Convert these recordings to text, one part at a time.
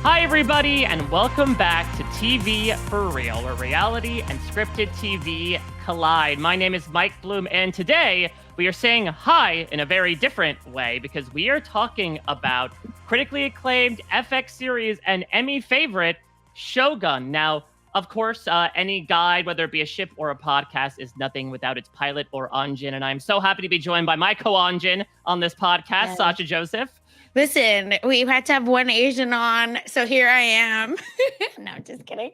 Hi, everybody, and welcome back to TV for Real, where reality and scripted TV collide. My name is Mike Bloom, and today we are saying hi in a very different way because we are talking about critically acclaimed FX series and Emmy favorite, Shogun. Now, of course, any guide, whether it be a ship or a podcast, is nothing without its pilot or Anjin, and I'm so happy to be joined by my co-Anjin on this podcast, Sasha Joseph. Listen, we had to have one Asian on, so here I am. No, just kidding.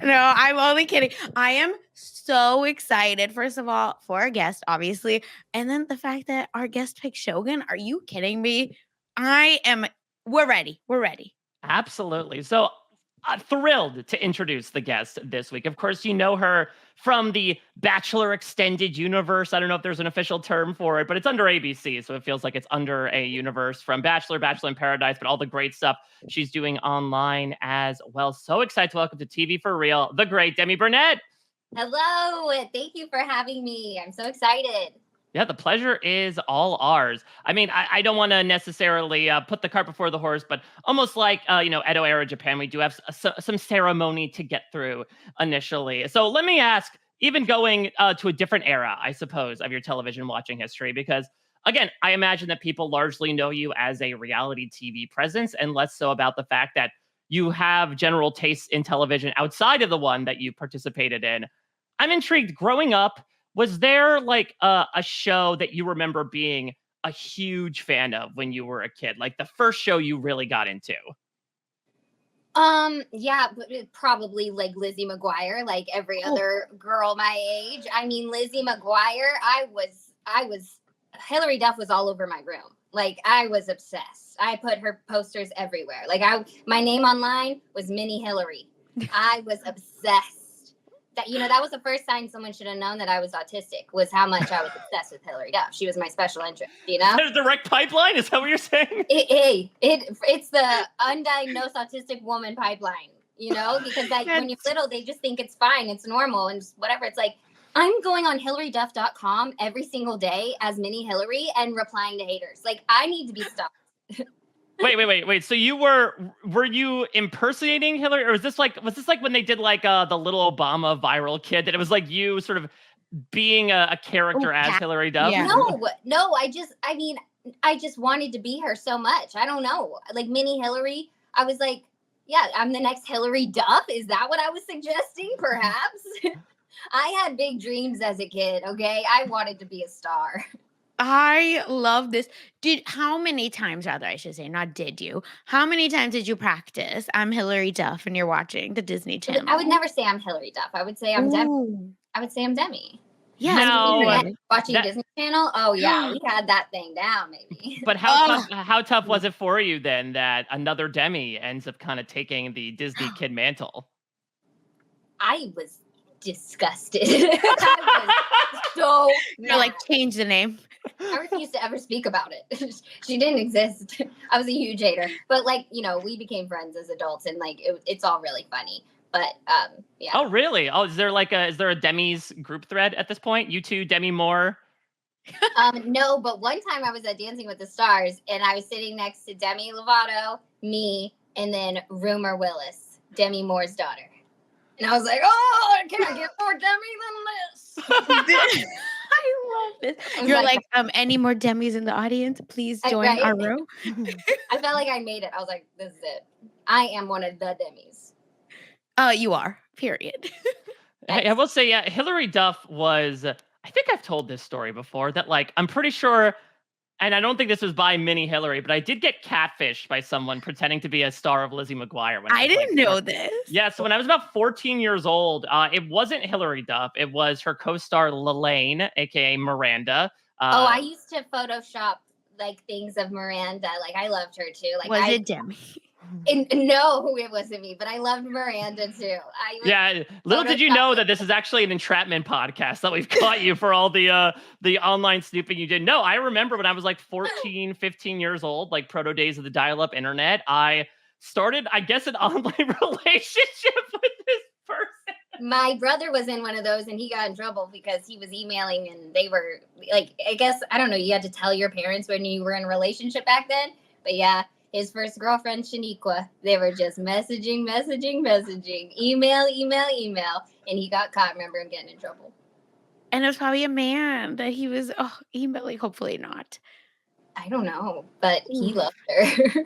No, I'm only kidding. I am so excited, first of all, for our guest, obviously. And then the fact that our guest picked Shogun. Are you kidding me? We're ready. We're ready. Absolutely. So thrilled to introduce the guest this week. Of course, you know her from the Bachelor Extended Universe. I don't know if there's an official term for it, but it's under ABC, so it feels like it's under a universe from Bachelor in Paradise, but all the great stuff she's doing online as well. So excited to welcome to TV for Real, the great Demi Burnett. Hello. Thank you for having me. I'm so excited. Yeah, the pleasure is all ours. I mean, I don't want to necessarily put the cart before the horse, but almost like, Edo era Japan, we do have some ceremony to get through initially. So let me ask, even going to a different era, I suppose, of your television watching history, because again, I imagine that people largely know you as a reality TV presence and less so about the fact that you have general tastes in television outside of the one that you participated in. I'm intrigued. Growing up, was there like a show that you remember being a huge fan of when you were a kid? Like the first show you really got into? Yeah, but probably like Lizzie McGuire, like every other girl my age. I mean, Lizzie McGuire, I was Hillary Duff was all over my room. Like I was obsessed. I put her posters everywhere. Like my name online was Mini Hillary. I was obsessed. That was the first sign someone should have known that I was autistic, was how much I was obsessed with Hillary Duff. She was my special interest, There's direct pipeline? Is that what you're saying? It's the undiagnosed autistic woman pipeline, because when you're little, they just think it's fine, it's normal, and just whatever. It's like, I'm going on hillaryduff.com every single day as Mini Hillary and replying to haters. Like, I need to be stopped. Wait. So were you impersonating Hillary, or was this like when they did like the little Obama viral kid, that it was like you sort of being a character as Hillary Duff? Yeah. No, I just wanted to be her so much. I don't know. Like Mini Hillary, I was like, yeah, I'm the next Hillary Duff. Is that what I was suggesting? Perhaps. I had big dreams as a kid, okay? I wanted to be a star. I love this. How many times, rather, I should say, not did you? How many times did you practice I'm Hillary Duff and you're watching the Disney Channel? I would never say I'm Hillary Duff. I would say I'm Demi. I would say I'm Demi. Yeah. No, watching Disney Channel? Oh, yeah. We had that thing down, maybe. But how tough was it for you then that another Demi ends up kind of taking the Disney kid mantle? I was disgusted. I was so You're like, change the name. I refused to ever speak about it. She didn't exist. I was a huge hater. But we became friends as adults, and it's all really funny. But yeah. Oh, really? Oh, is there a Demi's group thread at this point? You two, Demi Moore? No, but one time I was at Dancing with the Stars, and I was sitting next to Demi Lovato, me, and then Rumor Willis, Demi Moore's daughter. And I was like, oh, I can't get more Demi than this. I love this. You're like, any more Demis in the audience? Please join our row. I felt like I made it. I was like, this is it. I am one of the Demis. You are, period. I will say, yeah, Hillary Duff was, I think I've told this story before, that I'm pretty sure, and I don't think this was by Mini Hillary, but I did get catfished by someone pretending to be a star of Lizzie McGuire. When I didn't know this. Yeah, so when I was about 14 years old, it wasn't Hillary Duff. It was her co-star Lelaine, aka Miranda. I used to Photoshop things of Miranda. I loved her too. Was it Demi? No, it wasn't me, but I loved Miranda too. Little did you know that this is actually an entrapment podcast, that we've caught you for all the online snooping you did. No, I remember when I was 14, 15 years old, proto days of the dial-up internet, I started, I guess, an online relationship with this person. My brother was in one of those, and he got in trouble because he was emailing, and they were I guess, I don't know, you had to tell your parents when you were in a relationship back then. But yeah, his first girlfriend, Shaniqua. They were just messaging, email, and he got caught. Remember him getting in trouble. And it was probably a man that he was emailing. Hopefully not. I don't know, but he loved her.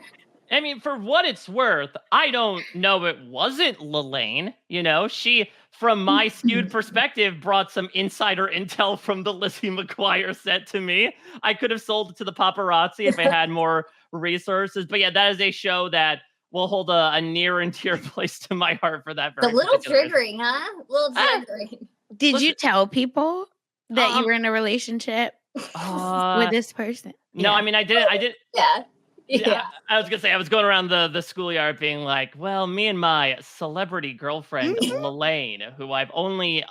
I mean, for what it's worth, I don't know it wasn't Lelaine. You know, she, from my skewed perspective, brought some insider intel from the Lizzie McGuire set to me. I could have sold it to the paparazzi if I had more resources. But yeah, that is a show that will hold a near and dear place to my heart for that. A little triggering, huh? A little triggering. Did you tell people that you were in a relationship with this person? No, I mean, I did. Yeah. I was gonna say I was going around the schoolyard being like, well, me and my celebrity girlfriend Lelaine, who I've only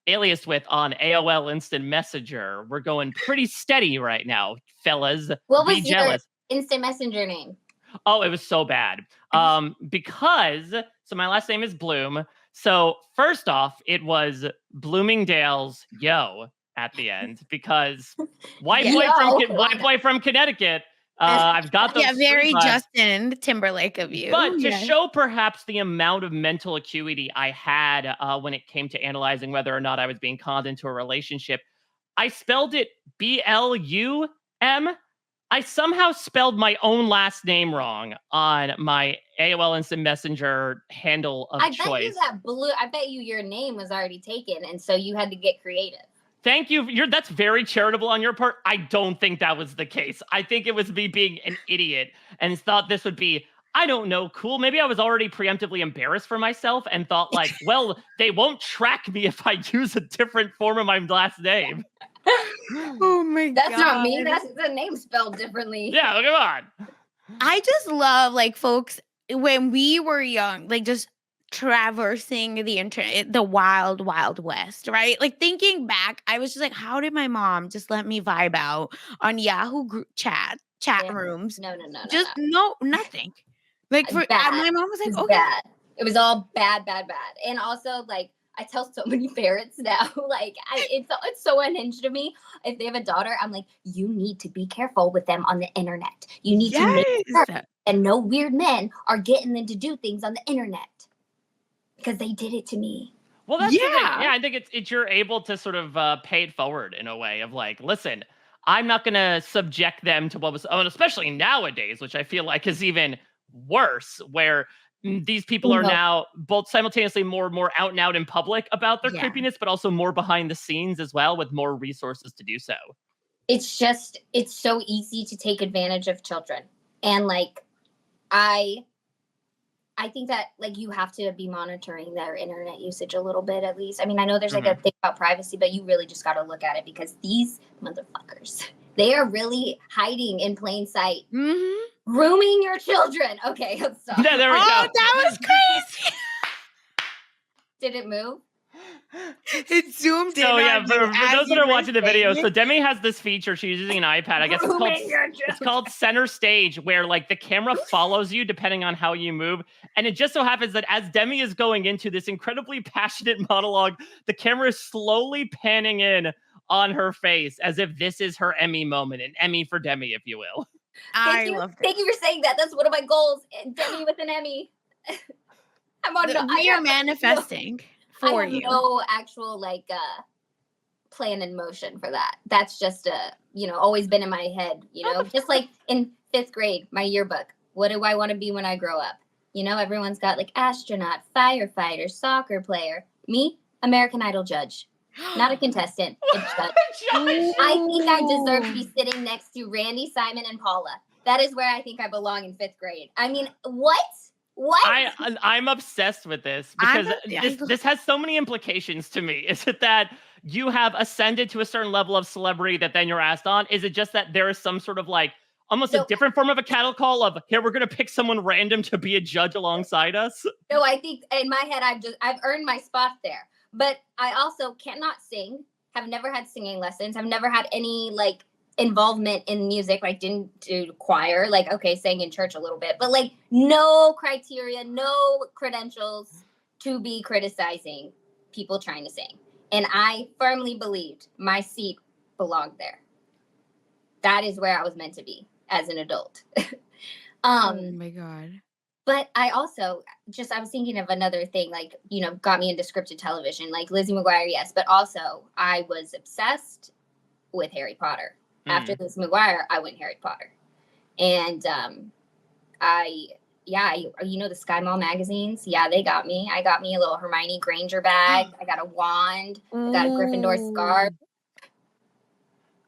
aliased with on AOL Instant Messenger, we're going pretty steady right now, fellas. What was your Instant Messenger name? Oh, it was so bad. Because my last name is Bloom. So first off, it was Bloomingdale's Yo at the end because white boy from Connecticut. I've got those. Yeah, very Justin Timberlake of you. But to show perhaps the amount of mental acuity I had when it came to analyzing whether or not I was being conned into a relationship, I spelled it BLUM. I somehow spelled my own last name wrong on my AOL Instant Messenger handle of choice. I bet your name was already taken, and so you had to get creative. Thank you. That's very charitable on your part. I don't think that was the case. I think it was me being an idiot and thought this would be, I don't know, cool. Maybe I was already preemptively embarrassed for myself and thought like, well, they won't track me if I use a different form of my last name. Oh my God. That's not me. That's the name spelled differently. Yeah, come on. I just love like folks when we were young, like just traversing the internet, the wild west, right? Like thinking back, I was just like, how did my mom just let me vibe out on Yahoo group chat rooms? No, nothing. Like my mom was like, okay, bad. It was all bad, and also like I tell so many parents now, like it's so unhinged to me. If they have a daughter, I'm like, you need to be careful with them on the internet. You need to make sure and no weird men are getting them to do things on the internet. Because they did it to me. Well, that's the thing. Yeah, I think it's you're able to sort of pay it forward in a way of like, listen, I'm not going to subject them to what was, especially nowadays, which I feel like is even worse, where these people are now both simultaneously more out and out in public about their creepiness, but also more behind the scenes as well with more resources to do so. It's so easy to take advantage of children. And like, I think that like you have to be monitoring their internet usage a little bit at least. I mean, I know there's like a thing about privacy, but you really just got to look at it because these motherfuckers, they are really hiding in plain sight, grooming your children. Okay, I'm sorry. Yeah, there we go. That was crazy. Did it move? It zoomed in. So yeah, for those that are watching the video, so Demi has this feature. She's using an iPad. I guess it's called Center Stage, where like the camera follows you depending on how you move. And it just so happens that as Demi is going into this incredibly passionate monologue, the camera is slowly panning in on her face as if this is her Emmy moment, an Emmy for Demi, if you will. Thank you for saying that. That's one of my goals. Demi with an Emmy. We are manifesting. I have no actual like plan in motion for that. That's just always been in my head, just like in 5th grade, my yearbook. What do I want to be when I grow up? Everyone's got like astronaut, firefighter, soccer player. Me, American Idol judge. Not a contestant, a judge. I think I deserve to be sitting next to Randy, Simon, and Paula. That is where I think I belong in 5th grade. I mean, what? I'm obsessed with this because this has so many implications to me. Is it that you have ascended to a certain level of celebrity that then you're asked on? Is it just that there is some sort of like almost a different form of a cattle call of here, we're going to pick someone random to be a judge alongside us? No, I think in my head, I've earned my spot there, but I also cannot sing, have never had singing lessons. I've never had any like involvement in music. Like didn't do choir, like, okay, sang in church a little bit, but like no criteria, no credentials to be criticizing people trying to sing. And I firmly believed my seat belonged there. That is where I was meant to be as an adult. Oh my God. But I also I was thinking of another thing, like, got me into scripted television, like Lizzie McGuire, yes, but also I was obsessed with Harry Potter. After Lizzie McGuire, I went Harry Potter. And the Sky Mall magazines, yeah, they got me. I got me a little Hermione Granger bag. I got a wand. I got a Gryffindor scarf.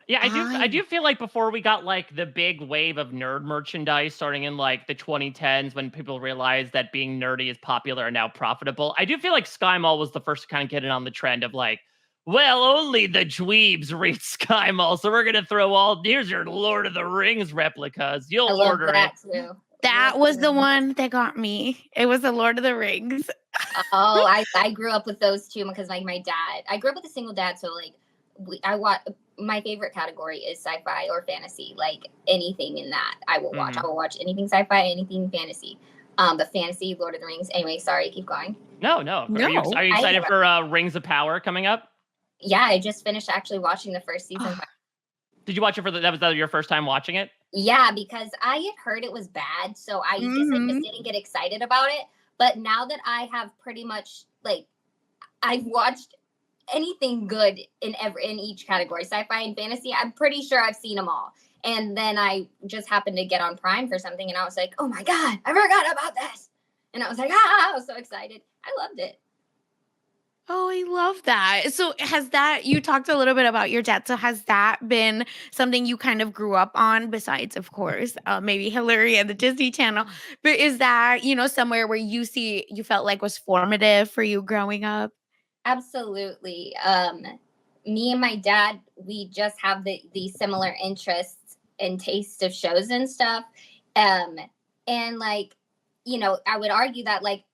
Yeah, I do feel like before we got like the big wave of nerd merchandise starting in like the 2010s when people realized that being nerdy is popular and now profitable, I do feel like Sky Mall was the first to kind of get in on the trend of like, well, only the dweebs read Sky Mall, so we're gonna throw here's your Lord of the Rings replicas. You'll I love order that it. too. That was the one that got me. It was the Lord of the Rings. Oh, I grew up with those too because like my dad. I grew up with a single dad, so like I watch. My favorite category is sci-fi or fantasy. Like anything in that, I will watch. I will watch anything sci-fi, anything fantasy. But fantasy, Lord of the Rings. Anyway, sorry, keep going. No. Are you excited for Rings of Power coming up? Yeah, I just finished actually watching the first season. Did you watch it that was your first time watching it? Yeah, because I had heard it was bad, so I just didn't get excited about it. But now that I have pretty much I've watched anything good in each category, sci-fi and fantasy, I'm pretty sure I've seen them all. And then I just happened to get on Prime for something, and I was like, oh my God, I forgot about this. And I was like, I was so excited. I loved it. Oh, I love that. So you talked a little bit about your dad. So has that been something you kind of grew up on besides, of course, maybe Hillary and the Disney Channel, but is that, somewhere where you felt like was formative for you growing up? Absolutely. Me and my dad, we just have the similar interests and tastes of shows and stuff. And like, I would argue that like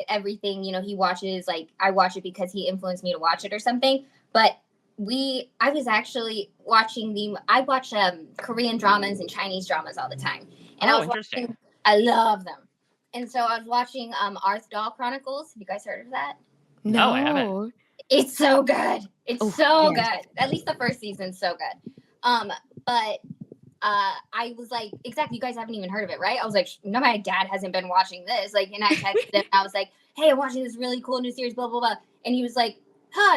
everything, he watches, like I watch it because he influenced me to watch it or something. But I was actually watching I watch Korean dramas and Chinese dramas all the time. And I love them. And so I was watching Arth Doll Chronicles. Have you guys heard of that? No, I haven't. It's so good. It's so good. At least the first season's so good. But I was like, exactly, you guys haven't even heard of it, right? I was like, no, my dad hasn't been watching this. Like, and I texted him, I was like, hey, I'm watching this really cool new series, blah, blah, blah. And he was like,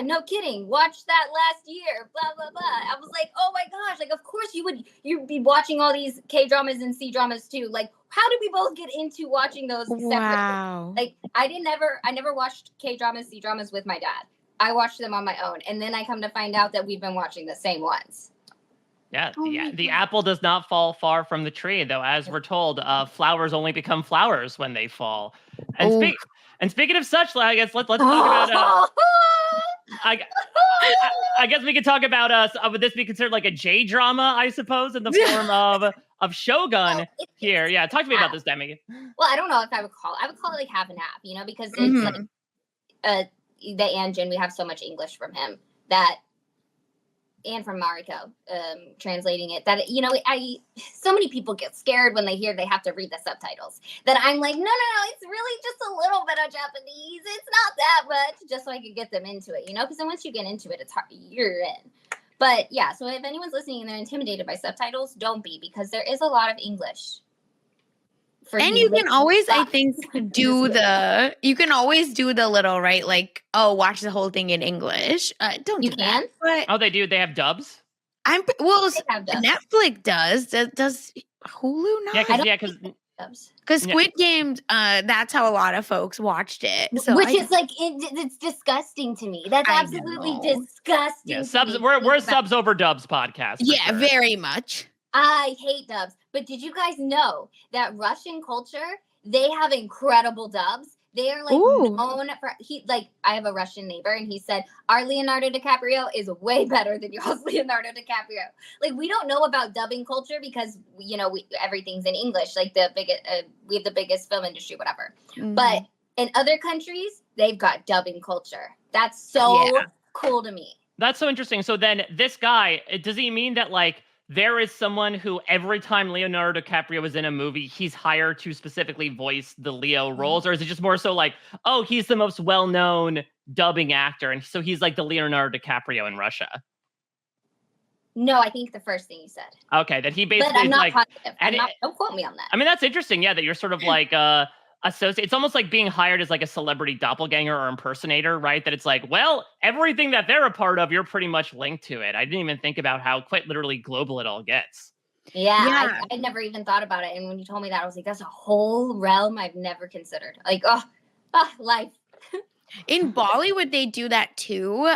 no kidding. Watched that last year, blah, blah, blah. I was like, oh my gosh, like, of course you'd be watching all these K-dramas and C-dramas too. Like, how did we both get into watching those separately? Wow. Like, I never watched K-dramas, C-dramas with my dad. I watched them on my own. And then I come to find out that we've been watching the same ones. Yeah, the apple does not fall far from the tree, though. As we're told, flowers only become flowers when they fall. And speaking of such, I guess let's talk about. I guess we could talk about would this be considered like a J drama? I suppose in the form of Shogun here. Yeah, talk to me about this, Demi. Well, I don't know if I would call it like half and half, because it's like the Anjin. We have so much English from him and from Mariko, translating it, that, so many people get scared when they hear they have to read the subtitles, that I'm like, no, it's really just a little bit of Japanese. It's not that much, just so I could get them into it, because then once you get into it, it's hard, you're in. But yeah, so if anyone's listening and they're intimidated by subtitles, don't be, because there is a lot of English. And you can always, I think, do the little, right? Like, watch the whole thing in English. Don't you do can? That, but they do. They have dubs. Netflix does. Does Hulu not? Because Squid Game, that's how a lot of folks watched it. So which is like it's disgusting to me. That's absolutely disgusting. Yeah, subs. We're subs over dubs podcast. Yeah, sure. Very much. I hate dubs. But did you guys know that Russian culture, they have incredible dubs? They are like known for I have a Russian neighbor, and he said our Leonardo DiCaprio is way better than yours Leonardo DiCaprio. Like, we don't know about dubbing culture because everything's in English. Like we have the biggest film industry, whatever. Mm-hmm. But in other countries, they've got dubbing culture. That's so cool to me. That's so interesting. So then this guy, does he mean that like there is someone who every time Leonardo DiCaprio is in a movie, he's hired to specifically voice the Leo roles? Or is it just more so like, oh, he's the most well-known dubbing actor, and so he's like the Leonardo DiCaprio in Russia? No, I think the first thing you said. Okay, that he But basically I'm is not like, positive. and Don't quote me on that. I mean, that's interesting. Yeah, that you're sort of like associate. It's almost like being hired as like a celebrity doppelganger or impersonator, right? That it's like, well, everything that they're a part of, you're pretty much linked to it. I didn't even think about how quite literally global it all gets. Yeah. I never even thought about it. And when you told me that, I was like, that's a whole realm I've never considered. Like, life. In Bollywood, they do that too,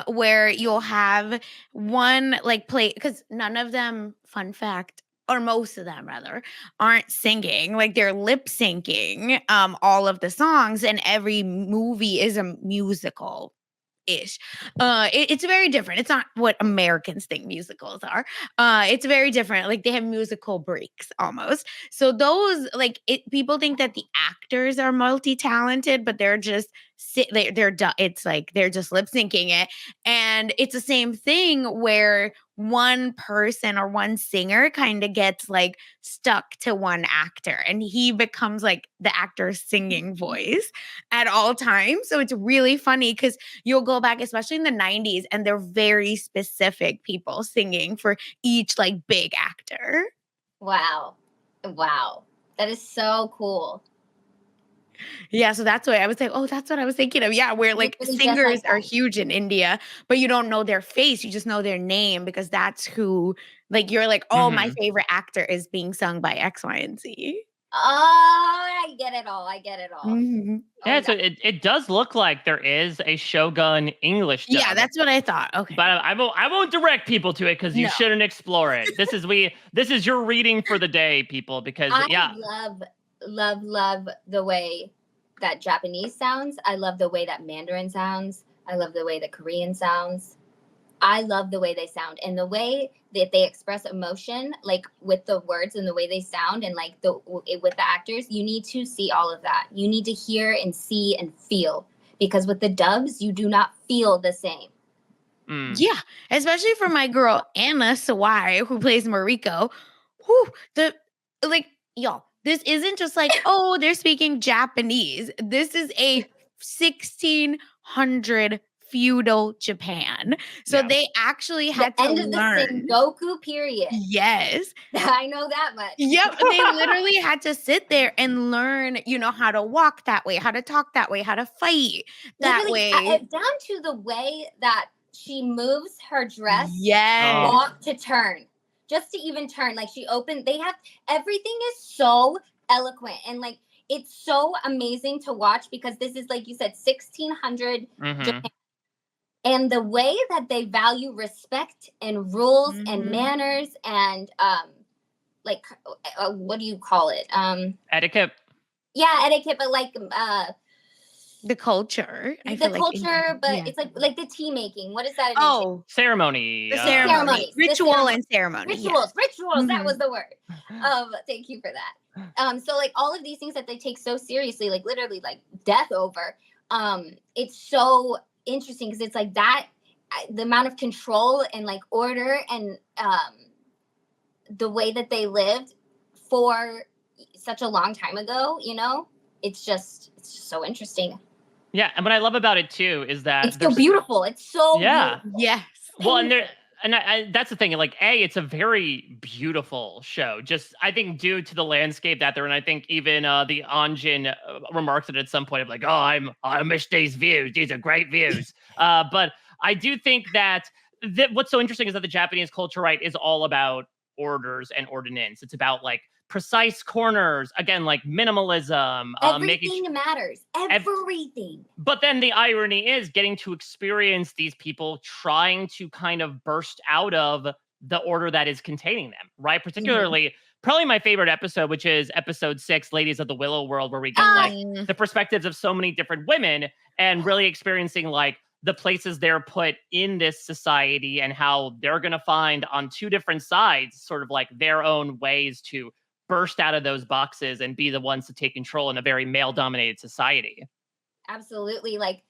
where you'll have one like play because none of them, fun fact, or most of them rather, aren't singing. Like they're lip syncing all of the songs, and every movie is a musical. Ish. It's very different. It's not what Americans think musicals are. It's very different. Like they have musical breaks almost. So those people think that the actors are multi-talented, but they're just it's like they're just lip syncing it. And it's the same thing where one person or one singer kind of gets like stuck to one actor and he becomes like the actor's singing voice at all times. So it's really funny because you'll go back, especially in the 90s, and they're very specific people singing for each like big actor. Wow. That is so cool. Yeah, so that's why I was like, oh, that's what I was thinking of. Yeah, where like Literally just singers like are that. huge in India, but you don't know their face. You just know their name because that's who, like, you're like, oh, my favorite actor is being sung by X, Y, and Z. Oh, I get it all. Mhm. Yeah, so it does look like there is a Shogun English dub. Yeah, that's what I thought. Okay. But I won't direct people to it because you No. shouldn't explore it. This is your reading for the day, people, because I love the way that Japanese sounds. I love the way that Mandarin sounds. I love the way that Korean sounds. I love the way they sound and the way that they express emotion, like with the words and the way they sound and like with the actors. You need to see all of that. You need to hear and see and feel because with the dubs, you do not feel the same. Yeah, especially for my girl Anna Sawai, who plays Mariko. Y'all, this isn't just like, oh, they're speaking Japanese. This is a 1600 feudal Japan. So they actually had to learn. The Sengoku period. Yes. I know that much. Yep. They literally had to sit there and learn, how to walk that way, how to talk that way, how to fight that way. Down to the way that she moves her dress. Yes. Walk to turn. Just to even turn. Like everything is so eloquent and like it's so amazing to watch because this is like you said 1600 Japan. And the way that they value respect and rules and manners and what do you call it? Etiquette. Yeah, etiquette, but like the culture. It's like the tea making. What is that? Ceremony. The ceremony. Ritual and ceremony. Rituals. That was the word. Thank you for that. So like all of these things that they take so seriously, like literally like death over. It's so interesting because it's like that the amount of control and like order and the way that they lived for such a long time ago, it's just so interesting. Yeah, and what I love about it too is that it's so beautiful. It's so beautiful. Yes. Well, and that's the thing. Like, it's a very beautiful show. Just, I think, due to the landscape that they're in. I think even the Anjin remarked it at some point of like, "Oh, I miss these views. These are great views." But I do think that what's so interesting is that the Japanese culture, right, is all about orders and ordinance. It's about like precise corners, again, like minimalism. Everything matters. Everything. But then the irony is getting to experience these people trying to kind of burst out of the order that is containing them, right? Particularly, probably my favorite episode, which is episode 6, Ladies of the Willow World, where we get like the perspectives of so many different women and really experiencing like the places they're put in this society and how they're going to find on two different sides sort of like their own ways to burst out of those boxes and be the ones to take control in a very male-dominated society. Absolutely. Like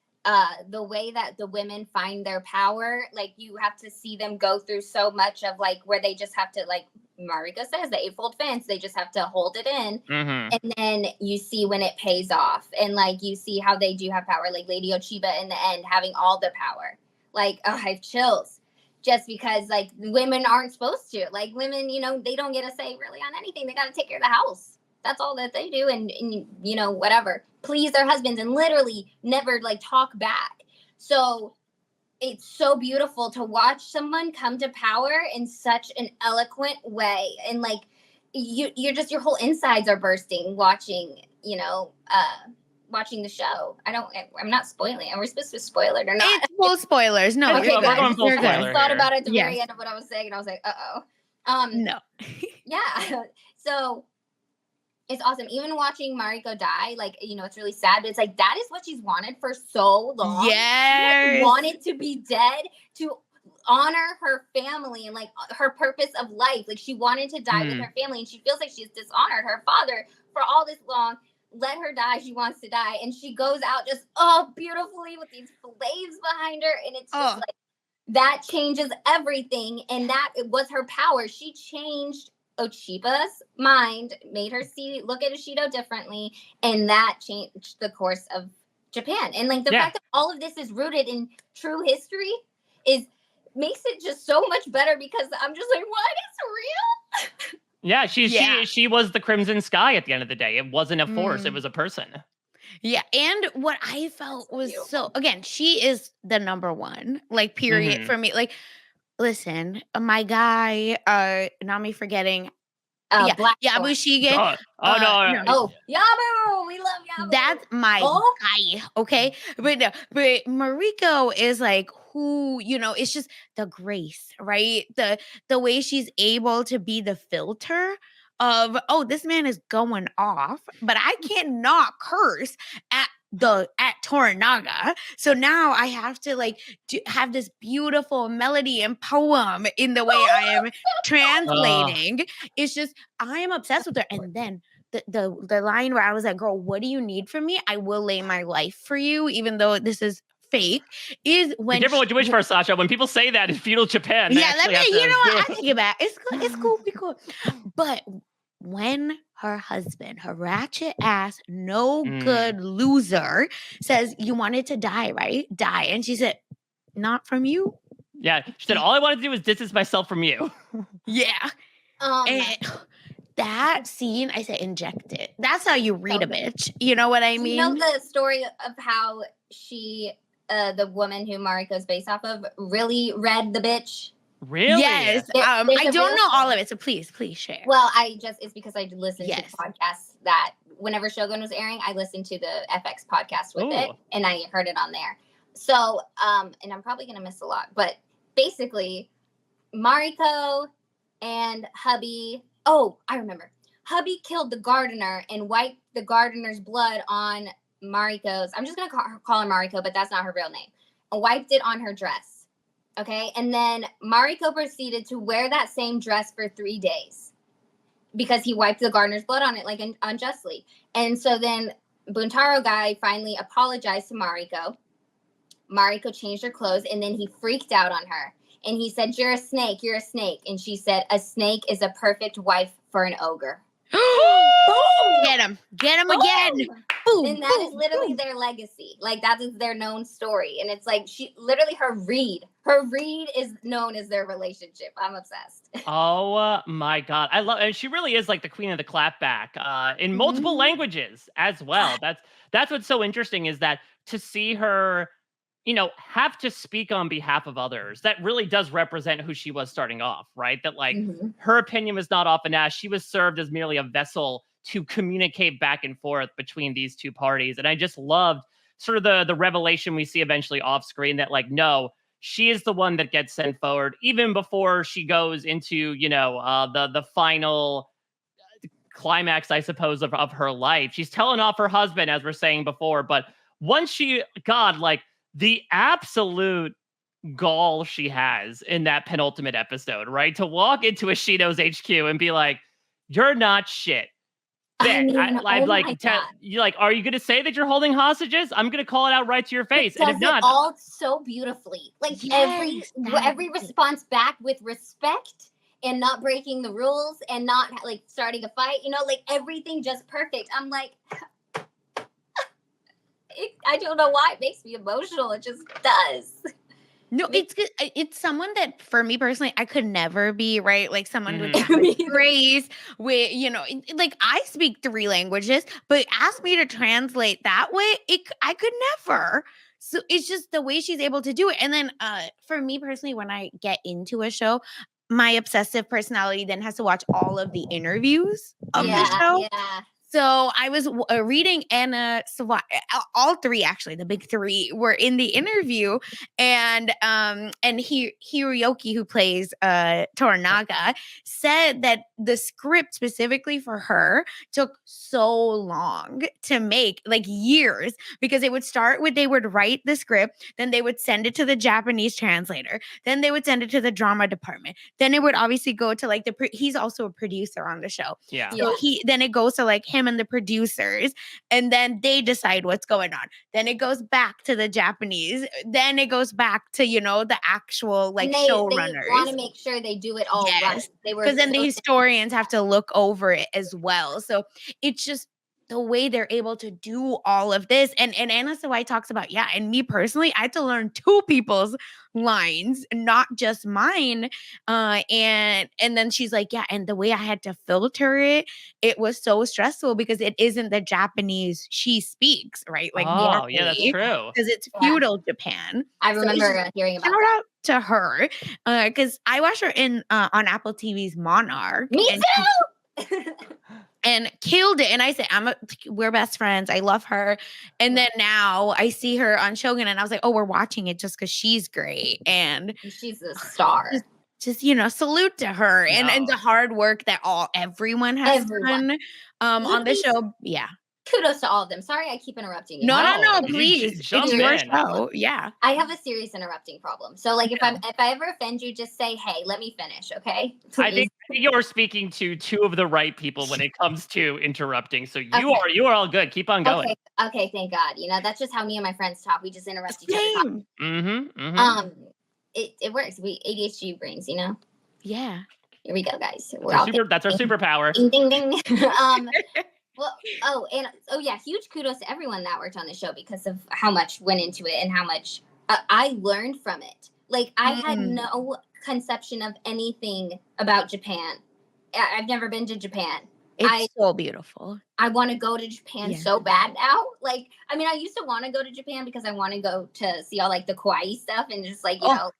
the way that the women find their power, like you have to see them go through so much of like where they just have to, like Mariko says, the eightfold fence, they just have to hold it in. And then you see when it pays off and like you see how they do have power, like Lady Ochiba in the end having all the power. Like, I have chills. just because like women aren't supposed to. Like women, you know, they don't get a say really on anything. They got to take care of the house. That's all that they do. And, you know, whatever, please their husbands and literally never like talk back. So it's so beautiful to watch someone come to power in such an eloquent way. And like, you're just, your whole insides are bursting watching, you know, watching the show. I'm not spoiling. Are we supposed to spoil it or not? It's full spoilers. No, Okay, you're we're going good. full You're good. spoiler. I thought here. about it at the very Yes. end of what I was saying, and I was like, uh-oh. No. Yeah. So it's awesome. Even watching Mariko die, like, you know, it's really sad, but it's like, that is what she's wanted for so long. Yes. She wanted to be dead to honor her family and like her purpose of life. Like she wanted to die with her family, and she feels like she's dishonored her father for all this long. Let her die. She wants to die. And she goes out just, beautifully with these flames behind her. And it's just like, that changes everything. And that it was her power. She changed Ochiba's mind, made her look at Ishido differently. And that changed the course of Japan. And like the fact that all of this is rooted in true history makes it just so much better, because I'm just like, what is real? Yeah, she was the Crimson Sky at the end of the day. It wasn't a force, it was a person. Yeah, and what I felt was so, again, she is the number one, like, period for me. Like, listen, my guy, not me forgetting, Yabushige. No. Yabu, we love Yabu. That's my guy, okay? But Mariko is like, who, you know, it's just the grace, right? The way she's able to be the filter of, this man is going off, but I cannot curse at Toranaga. So now I have to like have this beautiful melody and poem in the way I am translating. It's just, I am obsessed with her. And then the line where I was like, girl, what do you need from me? I will lay my life for you, even though this is fake, is when... Be careful what you wish for, Sasha. When people say that in feudal Japan, yeah, you know what? I take it back. It's cool, be cool. But when her husband, her ratchet ass, no good loser, says, you wanted to die, right? Die. And she said, not from you. Yeah, she said, all I wanted to do was distance myself from you. Yeah. And that scene, I said, inject it. That's how you read a bitch. You know what I mean? You know the story of how she, the woman who Mariko's based off of, really read the bitch? Really? Yes. I don't know all of it, so please share. Well, it's because I listened to podcasts that whenever Shogun was airing, I listened to the FX podcast with it, and I heard it on there. So, and I'm probably going to miss a lot, but basically, Mariko and hubby, I remember. Hubby killed the gardener and wiped the gardener's blood on Mariko's, I'm just going to call her Mariko, but that's not her real name, and wiped it on her dress. Okay, and then Mariko proceeded to wear that same dress for 3 days because he wiped the gardener's blood on it, like unjustly. And so then Buntaro guy finally apologized to Mariko. Mariko changed her clothes, and then he freaked out on her. And he said, you're a snake. And she said, a snake is a perfect wife for an ogre. Get him again. Boom, and that is literally their legacy. Like, that is their known story. And it's like, she literally, her read is known as their relationship. I'm obsessed. Oh my God. I love, and she really is like the queen of the clapback in multiple languages as well. That's what's so interesting, is that to see her, you know, have to speak on behalf of others, that really does represent who she was starting off, right? That like her opinion was not often asked. She was served as merely a vessel to communicate back and forth between these two parties. And I just loved sort of the revelation we see eventually off screen that like, no, she is the one that gets sent forward even before she goes into, you know, the final climax, I suppose, of her life. She's telling off her husband, as we're saying before, but once like the absolute gall she has in that penultimate episode, right? To walk into Ishido's HQ and be like, you're not shit. I'm you're like, are you going to say that you're holding hostages? I'm going to call it out right to your face. And if not, all so beautifully, like every response back with respect and not breaking the rules and not like starting a fight, you know, like everything just perfect. I'm like, I don't know why it makes me emotional. It just does. No, it's good. It's someone that, for me personally, I could never be, right? Like someone with Mhm. that much grace, with, like I speak 3 languages, but ask me to translate that way, I could never. So it's just the way she's able to do it. And then for me personally, when I get into a show, my obsessive personality then has to watch all of the interviews of the Yeah, show. yeah. So I was reading Anna Sawai. All three, actually, the big three, were in the interview, and Hiroyuki, who plays Toranaga, said that the script specifically for her took so long to make, like years, because it would start with, they would write the script, then they would send it to the Japanese translator, then they would send it to the drama department, then it would obviously go to like he's also a producer on the show. Yeah. So then it goes to like him and the producers, and then they decide what's going on. Then it goes back to the Japanese. Then it goes back to, the actual like And they showrunners. want to make sure they do it all right. Yes, They were because then the so- historians have to look over it as well. So it's just the way they're able to do all of this. And Anna Sawai talks about, and me personally, I had to learn two people's lines, not just mine. And then she's like, and the way I had to filter it was so stressful because it isn't the Japanese she speaks, right? Like, Oh, yeah, that's true. because it's feudal Japan. I So remember it's hearing about shout that. out to her, because I watched her in on Apple TV's Monarch. Me and too. and killed it. And I said, we're best friends. I love her. And then now I see her on Shogun, and I was like, oh, we're watching it just because she's great. And She's a star. just salute to her and the hard work that everyone has done on the show. Yeah. Kudos to all of them. Sorry, I keep interrupting you. No, you please. jump It's your in. show. Yeah. I have a serious interrupting problem. So, like, if I ever offend you, just say, "Hey, let me finish," okay? I think you're speaking to two of the right people when it comes to interrupting. So you are all good. Keep on going. Okay, thank God. That's just how me and my friends talk. We just interrupt each other. Same. Mm-hmm. It works. We ADHD brains, Yeah. Here we go, guys. That's our superpower. Ding ding ding. Huge kudos to everyone that worked on the show because of how much went into it and how much I learned from it. Like, I had no conception of anything about Japan. I've never been to Japan. It's so beautiful. I want to go to Japan so bad now. Like, I mean, I used to want to go to Japan because I want to go to see all like the kawaii stuff and just like, little,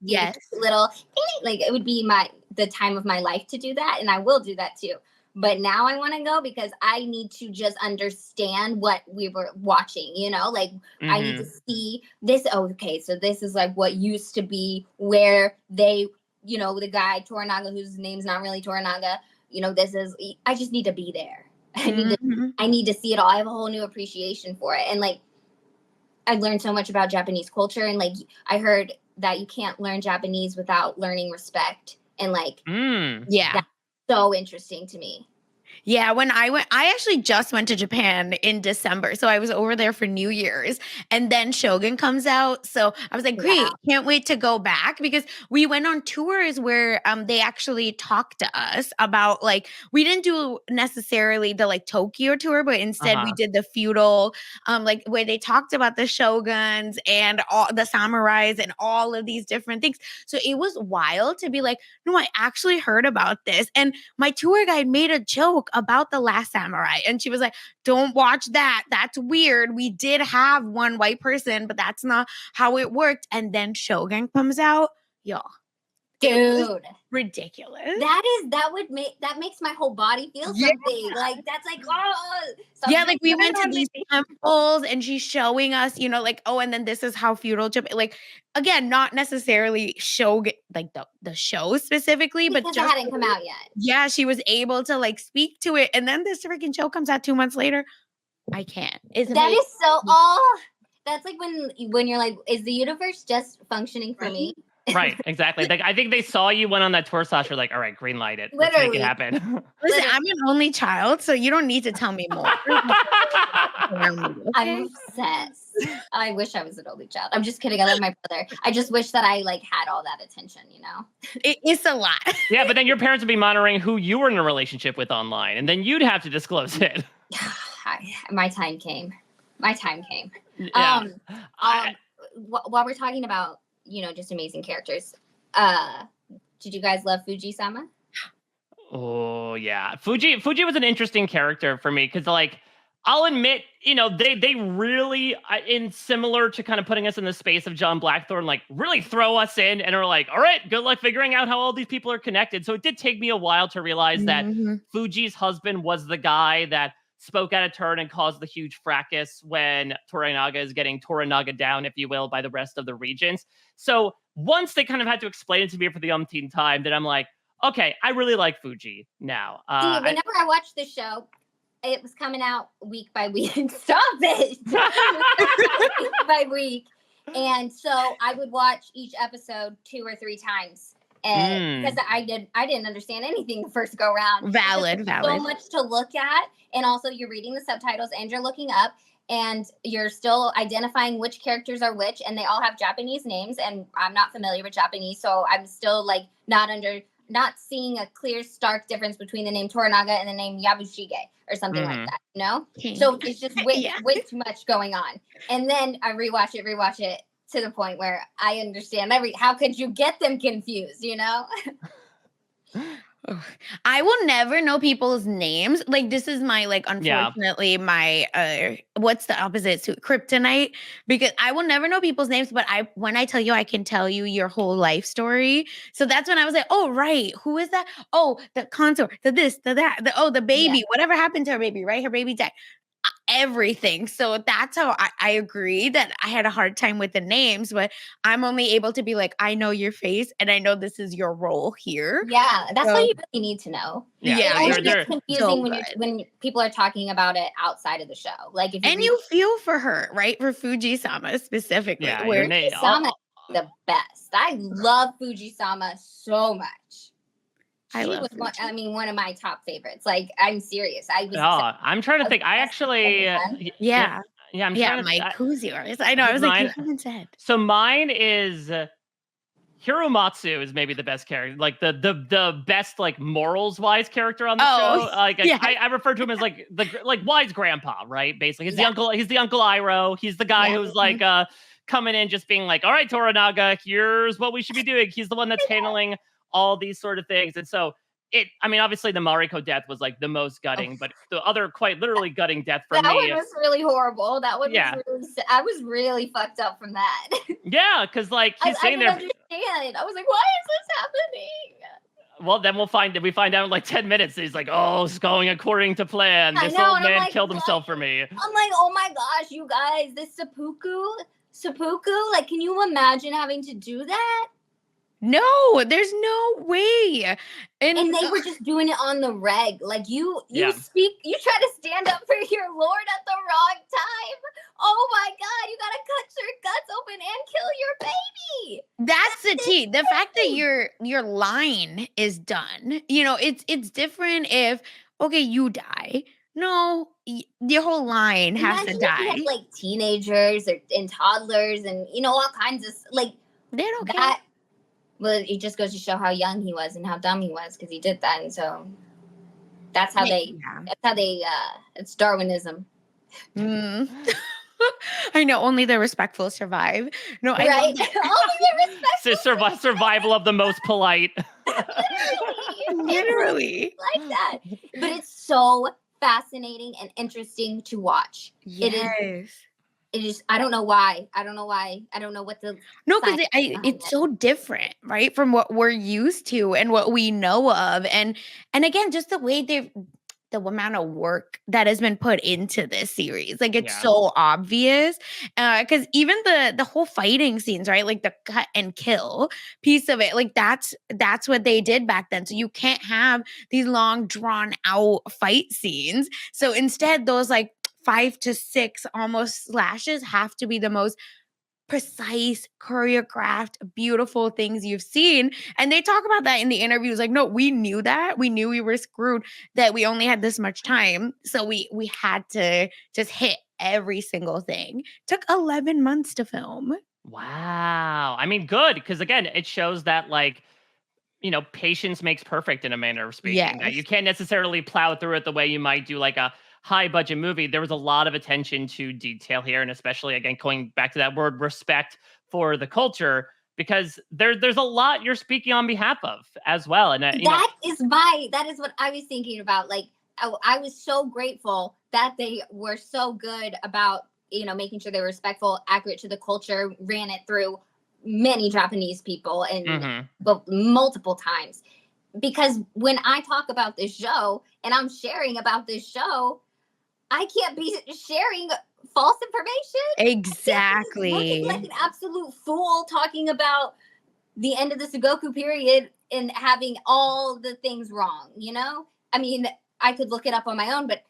like it would be the time of my life to do that. And I will do that too. But now I want to go because I need to just understand what we were watching, like I need to see this. Oh, okay. So this is like what used to be where they, the guy Toranaga, whose name's not really Toranaga, I just need to be there. I need to see it all. I have a whole new appreciation for it. And like, I learned so much about Japanese culture. And like, I heard that you can't learn Japanese without learning respect. And like, that's so interesting to me. Yeah, when I actually just went to Japan in December. So I was over there for New Year's, and then Shogun comes out. So I was like, great, can't wait to go back, because we went on tours where they actually talked to us about, like, we didn't do necessarily the like Tokyo tour, but instead we did the feudal, like where they talked about the shoguns and all the samurais and all of these different things. So it was wild to be like, no, I actually heard about this. And my tour guide made a joke about The Last Samurai, and she was like, don't watch that, that's weird. We did have one white person, but that's not how it worked. And then Shogun comes out, y'all, dude, ridiculous. That makes my whole body feel something. Like, that's like, like we went to these temples, and she's showing us, like, oh, and then this is how feudal Japan, like, again, not necessarily Shogun, like the show specifically, because but just it hadn't come out yet. Yeah, she was able to like speak to it, and then this freaking show comes out 2 months later. I can't. That is so. That's like when you're like, is the universe just functioning for me? Right, exactly. Like, I think they saw you went on that tour, Sasha. Like, all right, green light it. Let's make it happen. Listen, I'm an only child, so you don't need to tell me more. I'm obsessed. I wish I was an only child. I'm just kidding. I love my brother. I just wish that I like had all that attention. It's a lot. Yeah, but then your parents would be monitoring who you were in a relationship with online, and then you'd have to disclose it. My time came. Yeah. While we're talking about just amazing characters. Did you guys love Fuji-sama? Oh yeah, Fuji was an interesting character for me because like I'll admit, they really in similar to kind of putting us in the space of John Blackthorne, like really throw us in and are like, all right, good luck figuring out how all these people are connected. So it did take me a while to realize that Fuji's husband was the guy that spoke out of turn and caused the huge fracas when Toranaga is getting Toranaga down, if you will, by the rest of the regents. So once they kind of had to explain it to me for the umpteenth time, then I'm like, okay, I really like Fuji now. See, whenever I watched the show, it was coming out week by week. Stop it! Week by week. And so I would watch each episode 2 or 3 times. And because I didn't understand anything the first go round. Valid. So much to look at. And also you're reading the subtitles and you're looking up and you're still identifying which characters are which, and they all have Japanese names. And I'm not familiar with Japanese, so I'm still like not seeing a clear, stark difference between the name Toranaga and the name Yabushige or something like that, So it's just way too much going on. And then I rewatch it to the point where I understand how could you get them confused, I will never know people's names. Like, this is my, like, unfortunately, my, what's the opposite to kryptonite? Because I will never know people's names, but when I tell you, I can tell you your whole life story. So that's when I was like, oh, right. Who is that? Oh, the consort, the this, the that, the baby, whatever happened to her baby, right? Her baby died. Everything. So that's how I agree that I had a hard time with the names, but I'm only able to be like, I know your face and I know this is your role here. Yeah, that's what you really need to know. Yeah, it's confusing when people are talking about it outside of the show. Like, you feel for her, right? For Fuji-sama specifically. Yeah, Fuji-sama is the best. I love Fuji-sama so much. She was one of my top favorites. Like, I'm serious. I'm trying to think. I actually, I'm trying to. Mike, who's yours? I know. I was like, you haven't said. So mine is Hiromatsu is maybe the best character, like the best like morals wise character on the show. Like I refer to him as like the wise grandpa, right? Basically, he's the uncle. He's the Uncle Iroh. He's the guy who's like coming in, just being like, all right, Toranaga, here's what we should be doing. He's the one that's handling all these sort of things. And so obviously the Mariko death was like the most gutting, but the other quite literally gutting death for me. That one was really horrible. That one was really, I was really fucked up from that. Yeah, because like he's sitting there. I didn't understand. I was like, why is this happening? Well, then we find out in like 10 minutes. He's like, oh, it's going according to plan. This old man killed himself for me. I'm like, oh my gosh, you guys, this seppuku, like, can you imagine having to do that? No, there's no way. And they were just doing it on the reg. Like, you try to stand up for your lord at the wrong time. Oh my God, you gotta cut your guts open and kill your baby. That's the tea. The fact that your line is done. It's different if, okay, you die. No, your whole line has to die. You have, like, teenagers and toddlers and all kinds of, like, they don't care. Well, it just goes to show how young he was and how dumb he was because he did that, and so that's how it's Darwinism. I know, only the respectful survive. No, right? Only the respectful. Survival of the most polite. Literally. Like that. But it's so fascinating and interesting to watch. Yes. It is. I don't know why. I don't know what the. No, because it's so different, right, from what we're used to and what we know of, and again, just the way the amount of work that has been put into this series, like it's so obvious. Because even the whole fighting scenes, right, like the cut and kill piece of it, like that's what they did back then. So you can't have these long drawn out fight scenes. So instead, those like 5 to 6 almost slashes have to be the most precise, choreographed, beautiful things you've seen. And they talk about that in the interviews. Like, no, we knew that. We knew we were screwed, that we only had this much time. So we had to just hit every single thing. Took 11 months to film. Wow. I mean, good. Because again, it shows that like, patience makes perfect in a manner of speaking. Yes. You can't necessarily plow through it the way you might do like a high budget movie. There was a lot of attention to detail here, and especially again going back to that word respect for the culture. because there's a lot you're speaking on behalf of as well. And that is what I was thinking about. Like, I was so grateful that they were so good about, making sure they were respectful, accurate to the culture, ran it through many Japanese people and multiple times. Because when I talk about this show and I'm sharing about this show, I can't be sharing false information. Exactly. Looking like an absolute fool talking about the end of the Sengoku period and having all the things wrong, I mean, I could look it up on my own, but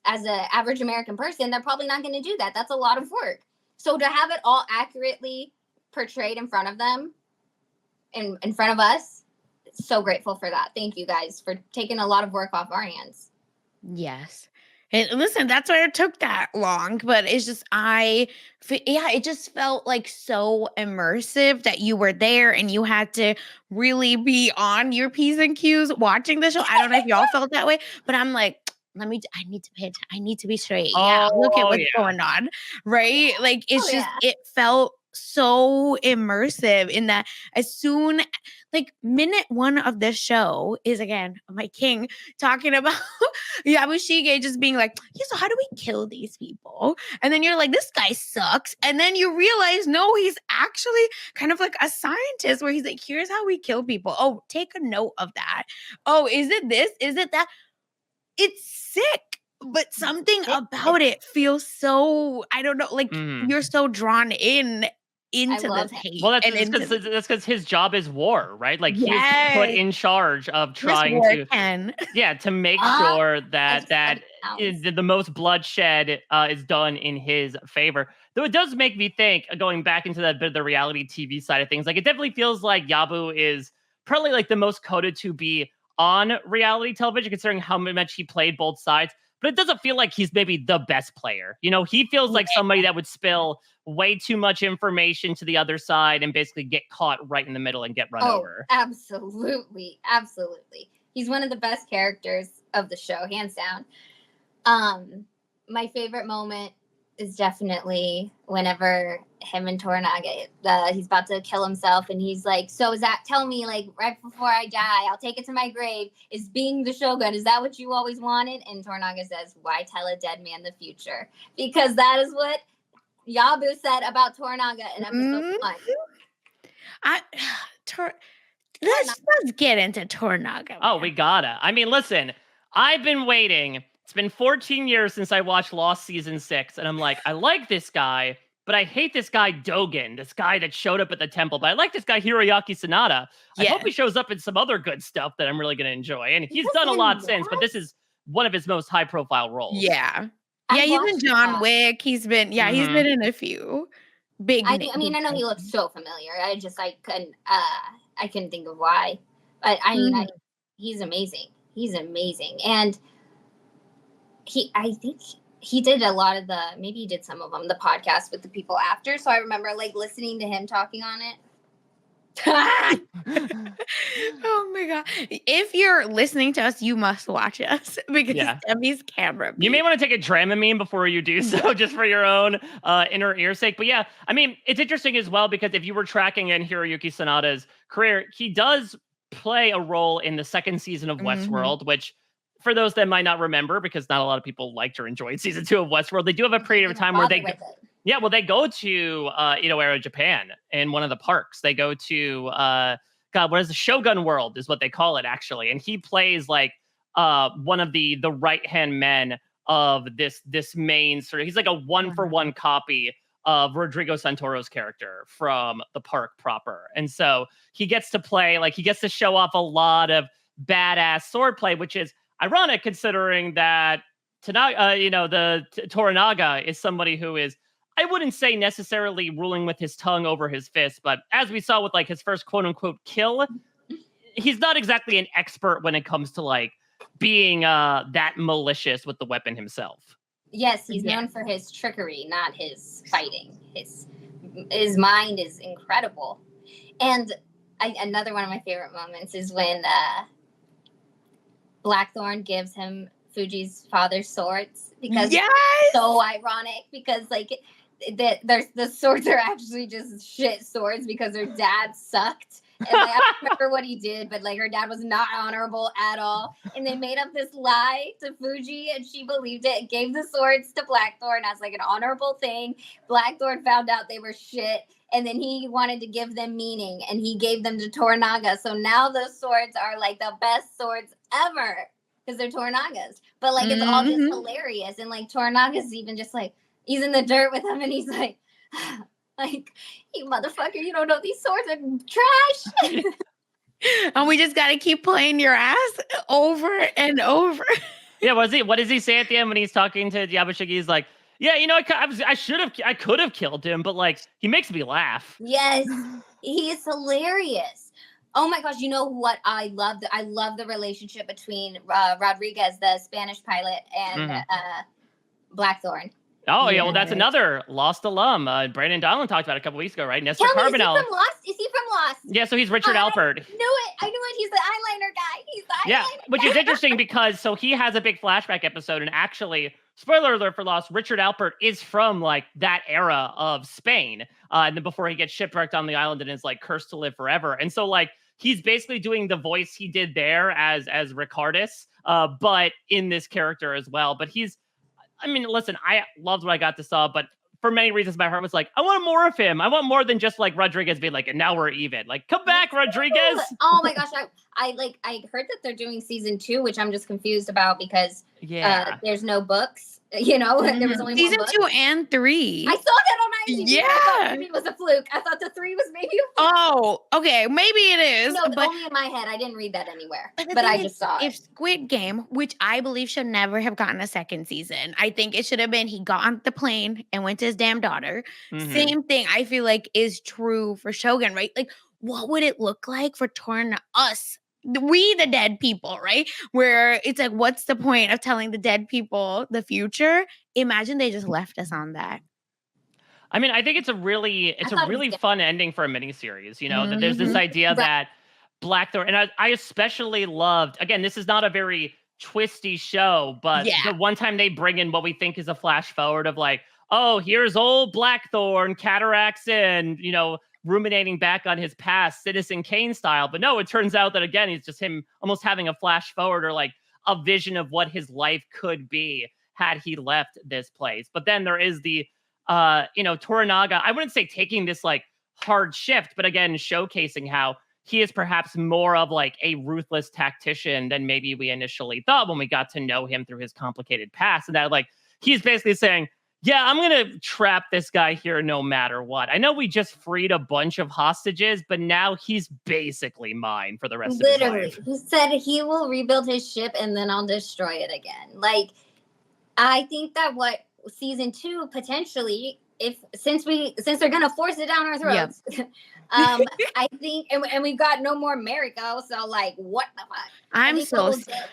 as an average American person, they're probably not going to do that. That's a lot of work. So to have it all accurately portrayed in front of them, in front of us, so grateful for that. Thank you guys for taking a lot of work off our hands. Yes. And listen, that's why it took that long, but it's just, it just felt like so immersive that you were there and you had to really be on your P's and Q's watching the show. I don't know if y'all felt that way, but I'm like, I need to pay attention. I need to be straight. Look at what's going on. Right. Like, it's it felt so immersive in that as soon, like minute one of this show is again, my king talking about Yabushige just being like, so how do we kill these people? And then you're like, this guy sucks. And then you realize, no, he's actually kind of like a scientist where he's like, here's how we kill people. Oh, take a note of that. Oh, is it this? Is it that? It's sick, but something about it feels so, I don't know, like you're so drawn into this hate. Well, that's because his job is war, right? Like he is put in charge of trying to make sure that the most bloodshed is done in his favor. Though it does make me think, going back into that bit of the reality TV side of things, like it definitely feels like Yabu is probably like the most coded to be on reality television, considering how much he played both sides. But it doesn't feel like he's maybe the best player. He feels like somebody that would spill way too much information to the other side and basically get caught right in the middle and get run over. Absolutely. Absolutely. He's one of the best characters of the show, hands down. My favorite moment is definitely whenever him and Toranaga, he's about to kill himself and he's like, so is that, tell me, like, right before I die, I'll take it to my grave, is being the Shogun, is that what you always wanted? And Toranaga says, why tell a dead man the future? Because that is what Yabu said about Toranaga in episode 1. Let's get into Toranaga. Man. Oh, we gotta. I mean, listen, I've been waiting. It's been 14 years since I watched Lost Season 6, and I'm like, I like this guy, but I hate this guy Dogen, this guy that showed up at the temple. But I like this guy Hiroyuki Sanada. I hope he shows up in some other good stuff that I'm really going to enjoy. And he's done a lot since, but this is one of his most high-profile roles. Yeah. Yeah, he's been John Wick. He's been in a few big. I know he looks so familiar. I couldn't think of why. But he's amazing. He's amazing. And I think he did a lot of maybe he did some of them, the podcast with the people after. So I remember like listening to him talking on it. Oh my God. If you're listening to us, you must watch us because Demi's camera. You may want to take a Dramamine before you do so, just for your own inner ear's sake. But yeah, I mean, it's interesting as well because if you were tracking in Hiroyuki Sanada's career, he does play a role in the second season of Westworld, which for those that might not remember, because not a lot of people liked or enjoyed season 2 of Westworld, they do have a period of time where they go to Edo-era Japan in one of the parks. They go to what is the Shogun world is what they call it actually, and he plays like one of the right-hand men of this main sort of. He's like a one-for-one copy of Rodrigo Santoro's character from the park proper, and so he gets to play he gets to show off a lot of badass swordplay, which is ironic considering that Toranaga is somebody who is, I wouldn't say necessarily ruling with his tongue over his fist, but as we saw with like his first quote unquote kill, he's not exactly an expert when it comes to being that malicious with the weapon himself. Yes, he's known for his trickery, not his fighting. His mind is incredible. And another one of my favorite moments is when Blackthorn gives him Fuji's father's swords, because it's so ironic, because that the swords are actually just shit swords because her dad sucked. And like, I don't remember what he did, but like her dad was not honorable at all. And they made up this lie to Fuji, and she believed it. Gave the swords to Blackthorn as like an honorable thing. Blackthorn found out they were shit, and then he wanted to give them meaning, and he gave them to Toranaga. So now those swords are like the best swords ever because they're Toranaga's. But like it's all just hilarious, and like Toranaga's even just like he's in the dirt with him, and he's like. Like, you motherfucker, you don't know these swords are trash. And we just got to keep playing your ass over and over. Yeah, what does he say at the end when he's talking to Yabashigi? He's like, yeah, you know, I could have killed him, but like, he makes me laugh. Yes, he is hilarious. Oh my gosh, you know what I love? I love the relationship between Rodriguez, the Spanish pilot, and Blackthorn. Oh, yeah, well, that's another Lost alum. Brandon Donlan talked about it a couple weeks ago, right? Nestor Tell me, Carbonell. is he from Lost? Is he from Lost? Yeah, so he's Richard Alpert. I knew it. He's the eyeliner guy. He's the eyeliner guy. Which is interesting because so he has a big flashback episode, and actually, spoiler alert for Lost, Richard Alpert is from like that era of Spain. And then before he gets shipwrecked on the island and is like cursed to live forever. And so like he's basically doing the voice he did there as Ricardus, but in this character as well. But I mean, listen, I loved what I got to saw, but for many reasons, my heart was like, I want more of him. I want more than just like Rodriguez being like, and now we're even. Like, come back, Rodriguez. Oh my gosh, I heard that they're doing season 2, which I'm just confused about because there's no books. You know, there was only season one book. 2 and 3. I saw that on IMDb. Yeah, I thought maybe it was a fluke. I thought the 3 was maybe a fluke. Oh, okay, maybe it is. No, but only in my head. I didn't read that anywhere, but I just saw it. If Squid Game, which I believe should never have gotten a second season, I think it should have been he got on the plane and went to his damn daughter. Same thing. I feel like is true for Shogun, right? Like, what would it look like for us? We the dead people, right? Where it's like, what's the point of telling the dead people the future? Imagine they just left us on that. I mean, I think it's a really fun ending for a miniseries. You know, that there's this idea that Blackthorn, and I especially loved. Again, this is not a very twisty show, but the one time they bring in what we think is a flash forward of like, oh, here's old Blackthorn, cataracts in, you know, ruminating back on his past, Citizen Kane style. But no, it turns out that again, it's just him almost having a flash forward or like a vision of what his life could be had he left this place. But then there is the, you know, Toranaga, I wouldn't say taking this like hard shift, but again, showcasing how he is perhaps more of like a ruthless tactician than maybe we initially thought when we got to know him through his complicated past. And that like, he's basically saying, yeah, I'm going to trap this guy here no matter what. I know we just freed a bunch of hostages, but now he's basically mine for the rest of his life. He said he will rebuild his ship and then I'll destroy it again. Like, I think that what season 2 potentially, since they're going to force it down our throats, I think, and we've got no more Mariko, so like, what the fuck? I'm so scared.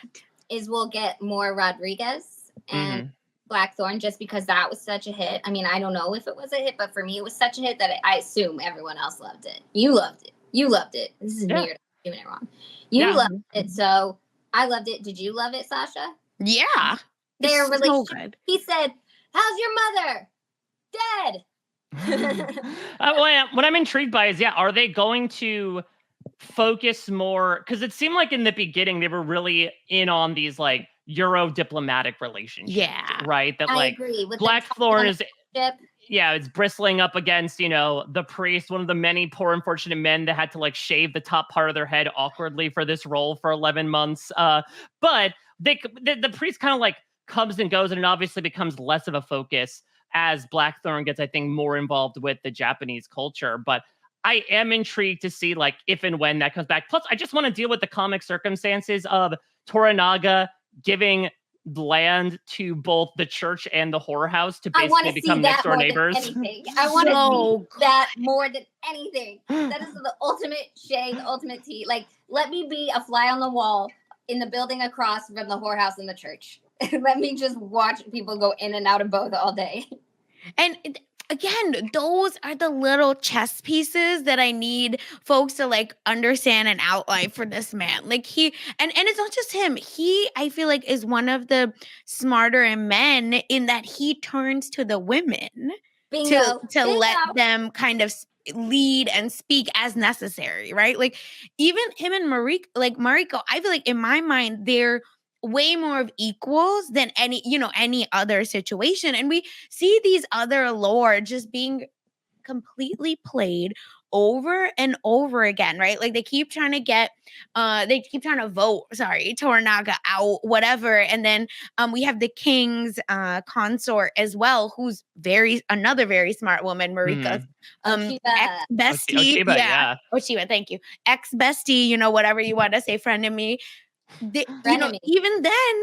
We'll get more Rodriguez and Blackthorn, just because that was such a hit. I mean, I don't know if it was a hit, but for me, it was such a hit that I assume everyone else loved it. You loved it. This is weird. I'm doing it wrong. You loved it, so I loved it. Did you love it, Sasha? Yeah. Their relationship. So good. He said, "How's your mother? Dead." What I'm intrigued by is, are they going to focus more? Because it seemed like in the beginning they were really in on these like Euro diplomatic relationships, right? That like Blackthorn is, it's bristling up against, you know, the priest, one of the many poor unfortunate men that had to like shave the top part of their head awkwardly for this role for 11 months. But the priest kind of like comes and goes, and it obviously becomes less of a focus as Blackthorn gets, I think, more involved with the Japanese culture. But I am intrigued to see like if and when that comes back. Plus, I just want to deal with the comic circumstances of Toranaga giving land to both the church and the whorehouse to basically become next door neighbors. I want to see that more than anything. That is the ultimate shade, the ultimate tea. Like, let me be a fly on the wall in the building across from the whorehouse and the church. Let me just watch people go in and out of both all day. And again, those are the little chess pieces that I need folks to like understand and outline for this man. Like and it's not just him. I feel like is one of the smarter men in that he turns to the women. Bingo. to let them kind of lead and speak as necessary, right? Like even him and Mariko, I feel like in my mind they're way more of equals than any other situation, and we see these other lore just being completely played over and over again, right? Like they keep trying to vote, Toranaga out, whatever. And then we have the king's consort as well, who's another very smart woman, Marika's ex-bestie. Oshiba, yeah. Oshiba, thank you. Ex-bestie, whatever you want to say, friend of me. Even then,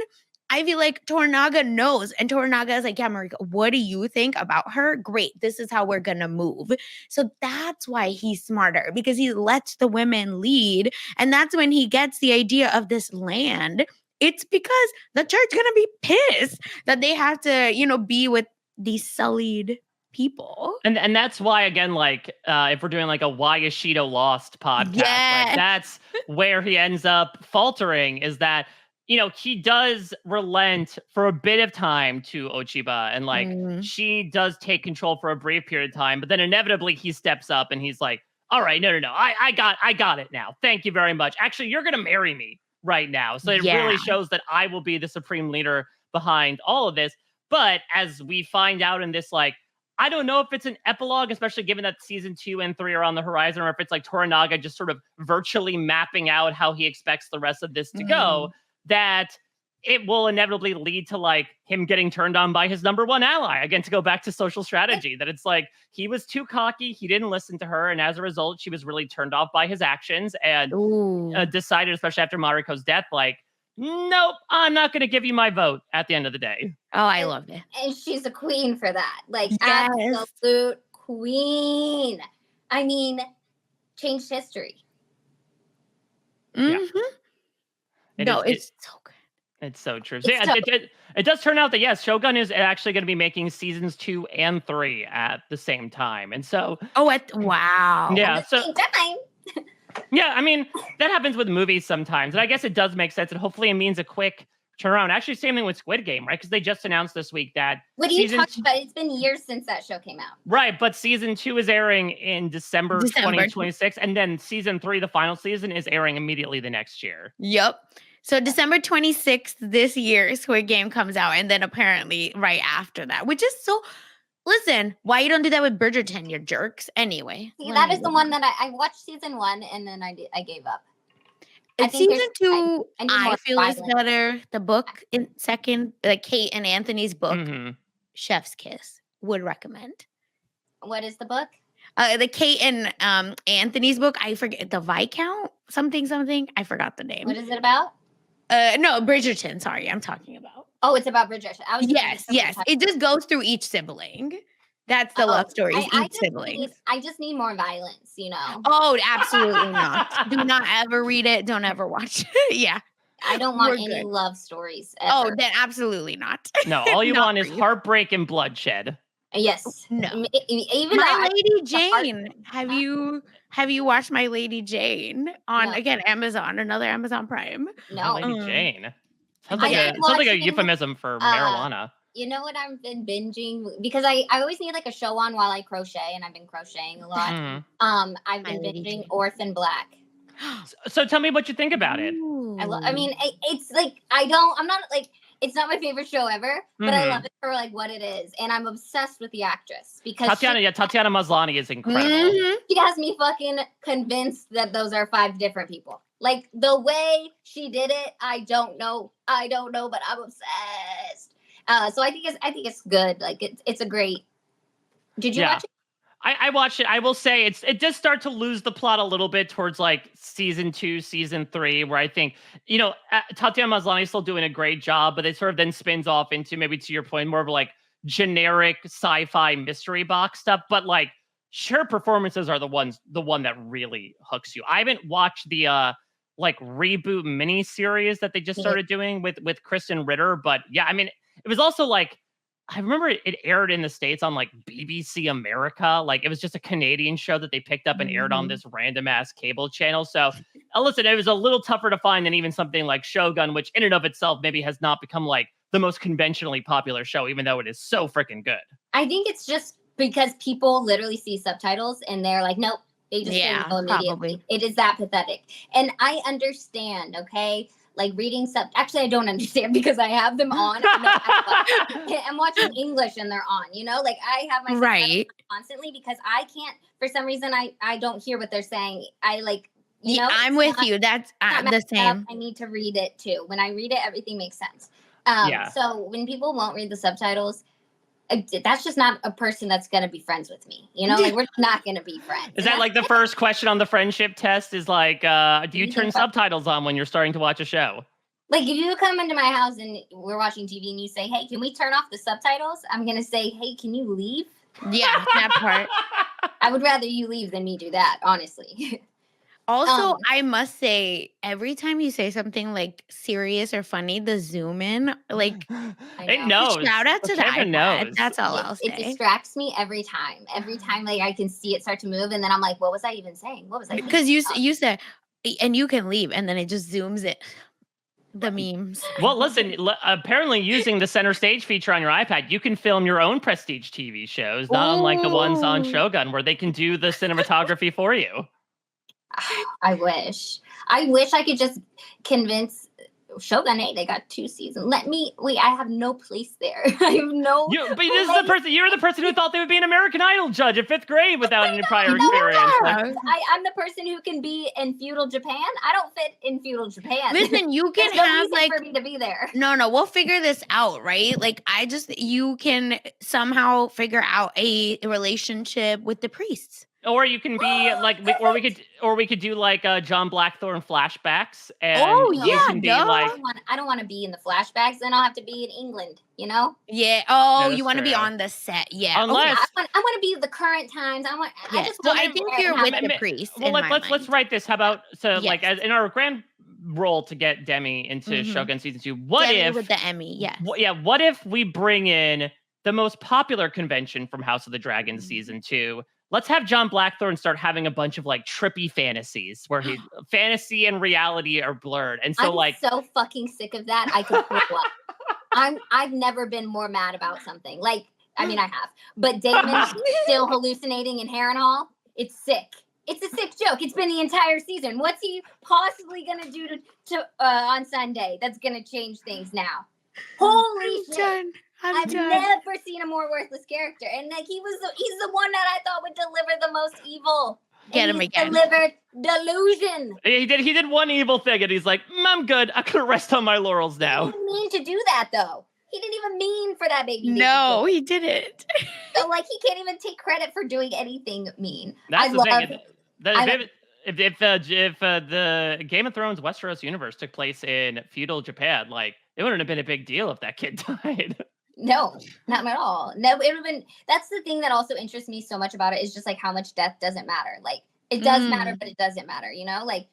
I feel like Toranaga knows, and Toranaga is like, yeah, Mariko, what do you think about her? Great, this is how we're gonna move. So that's why he's smarter, because he lets the women lead, and that's when he gets the idea of this land. It's because the church gonna be pissed that they have to, be with these sullied people. And that's why, again, like if we're doing like a Why Ishido Lost podcast, like, that's where he ends up faltering, is that he does relent for a bit of time to Ochiba, and like she does take control for a brief period of time, but then inevitably he steps up and he's like, all right, no, I got it now. Thank you very much. Actually, you're gonna marry me right now. So it really shows that I will be the supreme leader behind all of this. But as we find out in this, like, I don't know if it's an epilogue, especially given that season 2 and 3 are on the horizon, or if it's like Toranaga just sort of virtually mapping out how he expects the rest of this to go, that it will inevitably lead to like him getting turned on by his number one ally. Again, to go back to social strategy, that it's like he was too cocky, he didn't listen to her, and as a result, she was really turned off by his actions, and decided, especially after Mariko's death, like, nope, I'm not going to give you my vote at the end of the day. Oh, I loved it. And she's a queen for that. Like, absolute queen. I mean, changed history. Mm-hmm. It's so good. It's so true. So yeah, it does turn out that, yes, Shogun is actually going to be making seasons 2 and 3 at the same time. And so... wow. Yeah. At the same time. Yeah, I mean, that happens with movies sometimes. And I guess it does make sense. And hopefully it means a quick turnaround. Actually, same thing with Squid Game, right? Because they just announced this week that... What are you talking about? It's been years since that show came out. Right, but season 2 is airing in December 2026. And then season 3, the final season, is airing immediately the next year. Yep. So December 26th this year, Squid Game comes out. And then apparently right after that, which is so... Listen, why you don't do that with Bridgerton, you jerks? Anyway. See, that is the one that I watched season 1 and then I gave up. Season 2, I feel is better. The book in second, like Kate and Anthony's book, Chef's Kiss, would recommend. What is the book? The Kate and Anthony's book, I forget, the Viscount, something. I forgot the name. What is it about? No, Bridgerton. Sorry, I'm talking about. Oh, it's about Bridgerton. Yes. It just goes through each sibling. That's the love story. Each sibling. I just need more violence, Oh, absolutely not. Do not ever read it. Don't ever watch it. Yeah. I don't want any love stories ever. Oh, then absolutely not. No, all you want is heartbreak and bloodshed. Yes. No. Even My Lady Jane. Have you watched My Lady Jane on again Amazon, another Amazon Prime? No. My Lady Jane. Sounds like a euphemism for marijuana. You know what I've been binging? Because I always need like a show on while I crochet, and I've been crocheting a lot. I've been binging Orphan Black. So tell me what you think about it. I mean, it's like it's not my favorite show ever, but I love it for like what it is, and I'm obsessed with the actress because Tatiana Maslany is incredible. She has me fucking convinced that those are 5 different people. Like the way she did it, I don't know, but I'm obsessed. So I think it's good. Like it's a great. Did you watch it? I watched it. I will say it does start to lose the plot a little bit towards like season 2, season 3, where I think, Tatiana Maslany is still doing a great job, but it sort of then spins off into, maybe to your point, more of like generic sci-fi mystery box stuff. But like her performances are the one that really hooks you. I haven't watched the like reboot mini series that they just started doing with Kristen Ritter, but yeah, I mean, it was also like, I remember it aired in the States on like BBC America. Like it was just a Canadian show that they picked up and aired on this random ass cable channel. So listen, it was a little tougher to find than even something like Shogun, which in and of itself maybe has not become like the most conventionally popular show, even though it is so freaking good. I think it's just because people literally see subtitles and they're like, nope, they just Yeah, know immediately. probably. It is that pathetic. And I understand, okay? Like reading actually I don't understand because I have them on. I'm watching English and they're on, you know? Like I have my subtitles constantly because I can't, for some reason I don't hear what they're saying. I like, you know, I'm with you. That's the same. I need to read it too. When I read it, everything makes sense. Yeah. So when people won't read the subtitles, that's just not a person that's going to be friends with me. You know, like we're not going to be friends. Is that like the first question on the friendship test is like, do you turn subtitles on when you're starting to watch a show? Like if you come into my house and we're watching TV and you say, hey, can we turn off the subtitles? I'm going to say, hey, can you leave? Yeah, that part. I would rather you leave than me do that, honestly. Also, I must say, every time you say something like serious or funny, the zoom in, like, it knows. Shout out to the iPad. Knows. That's all I'll say. It distracts me every time. Every time, like I can see it start to move, and then I'm like, "What was I even saying? What was I?" Because you said, and you can leave, and then it just zooms it. The memes. Well, listen, apparently using the center stage feature on your iPad, you can film your own prestige TV shows, not unlike the ones on Shogun, where they can do the cinematography for you. I wish I could just convince Shogun. Hey, they got 2 seasons. Wait. I have no place there. I have no. But this is the person. You're the person who thought they would be an American Idol judge in 5th grade without any prior experience. I'm the person who can be in feudal Japan. I don't fit in feudal Japan. Listen, you can have like for me to be there. No, we'll figure this out, right? Like you can somehow figure out a relationship with the priests. Or you can be like, or we could do like John Blackthorne flashbacks, and you can be like, I don't want to be in the flashbacks. Then I'll have to be in England, you know? Yeah. Oh, you want to be on the set? Yeah. Unless I want to be the current times. I think you're with the priest. Well, let's write this. How about like as in our grand role to get Demi into Shogun season 2? What Demi if with the Emmy? Yeah. What if we bring in the most popular convention from House of the Dragon season 2? Let's have John Blackthorne start having a bunch of like trippy fantasies where fantasy and reality are blurred. And so I'm so fucking sick of that. I could throw up. I've never been more mad about something. Like, I mean, I have. But Damon's still hallucinating in Harrenhal. It's sick. It's a sick joke. It's been the entire season. What's he possibly gonna do to on Sunday that's gonna change things now? Holy shit. I've never seen a more worthless character, and like he's the one that I thought would deliver the most evil. Get him again. Delivered delusion. He did one evil thing, and he's like, I'm good. I could rest on my laurels now. He didn't mean to do that though. He didn't even mean for that baby. No, he didn't. So like he can't even take credit for doing anything mean. That's the thing. If the Game of Thrones Westeros universe took place in feudal Japan, like it wouldn't have been a big deal if that kid died. No, not at all. No, it would have been. That's the thing that also interests me so much about it is just like how much death doesn't matter. Like it does matter, but it doesn't matter. You know, like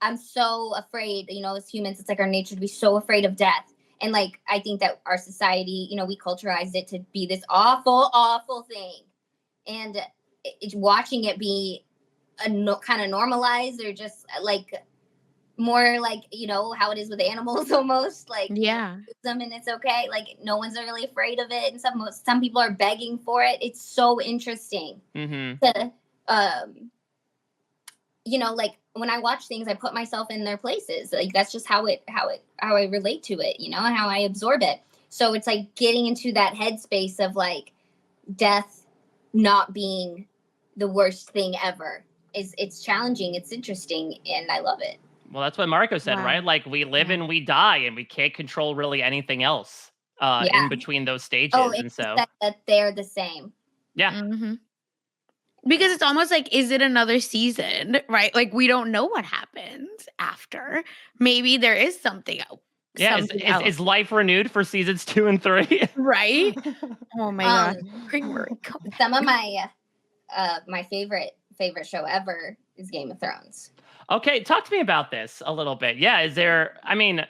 I'm so afraid. You know, as humans, it's like our nature to be so afraid of death. And like I think that our society, you know, we culturalized it to be this awful, awful thing, and watching it be kind of normalized or just like. More like, you know, how it is with animals almost like and it's okay, like no one's really afraid of it, and some people are begging for it. It's so interesting to you know, like when I watch things I put myself in their places. Like that's just how I relate to it, you know, and how I absorb it. So it's like getting into that headspace of like death not being the worst thing ever it's challenging, it's interesting, and I love it. Well, that's what Marco said, right? Like we live and we die, and we can't control really anything else in between those stages. And so that they're the same. Yeah. Because it's almost like, is it another season, right? Like we don't know what happens after. Maybe there is something else. Yeah, is life renewed for seasons 2 and 3? Right? Oh my God. Some of my my favorite show ever is Game of Thrones. Okay, talk to me about this a little bit. Yeah, is there? I mean,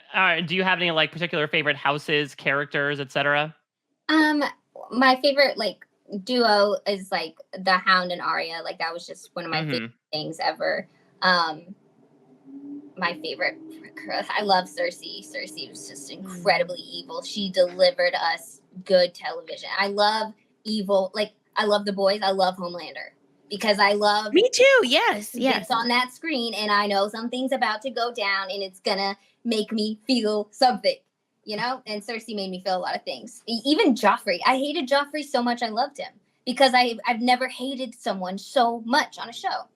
do you have any like particular favorite houses, characters, etc.? My favorite like duo is like the Hound and Arya. Like that was just one of my favorite things ever. My favorite, I love Cersei. Cersei was just incredibly evil. She delivered us good television. I love evil. Like, I love The Boys. I love Homelander because I love. Me too. Yes. It's on that screen, and I know something's about to go down, and it's gonna make me feel something, you know. And Cersei made me feel a lot of things. Even Joffrey. I hated Joffrey so much. I loved him because I've never hated someone so much on a show.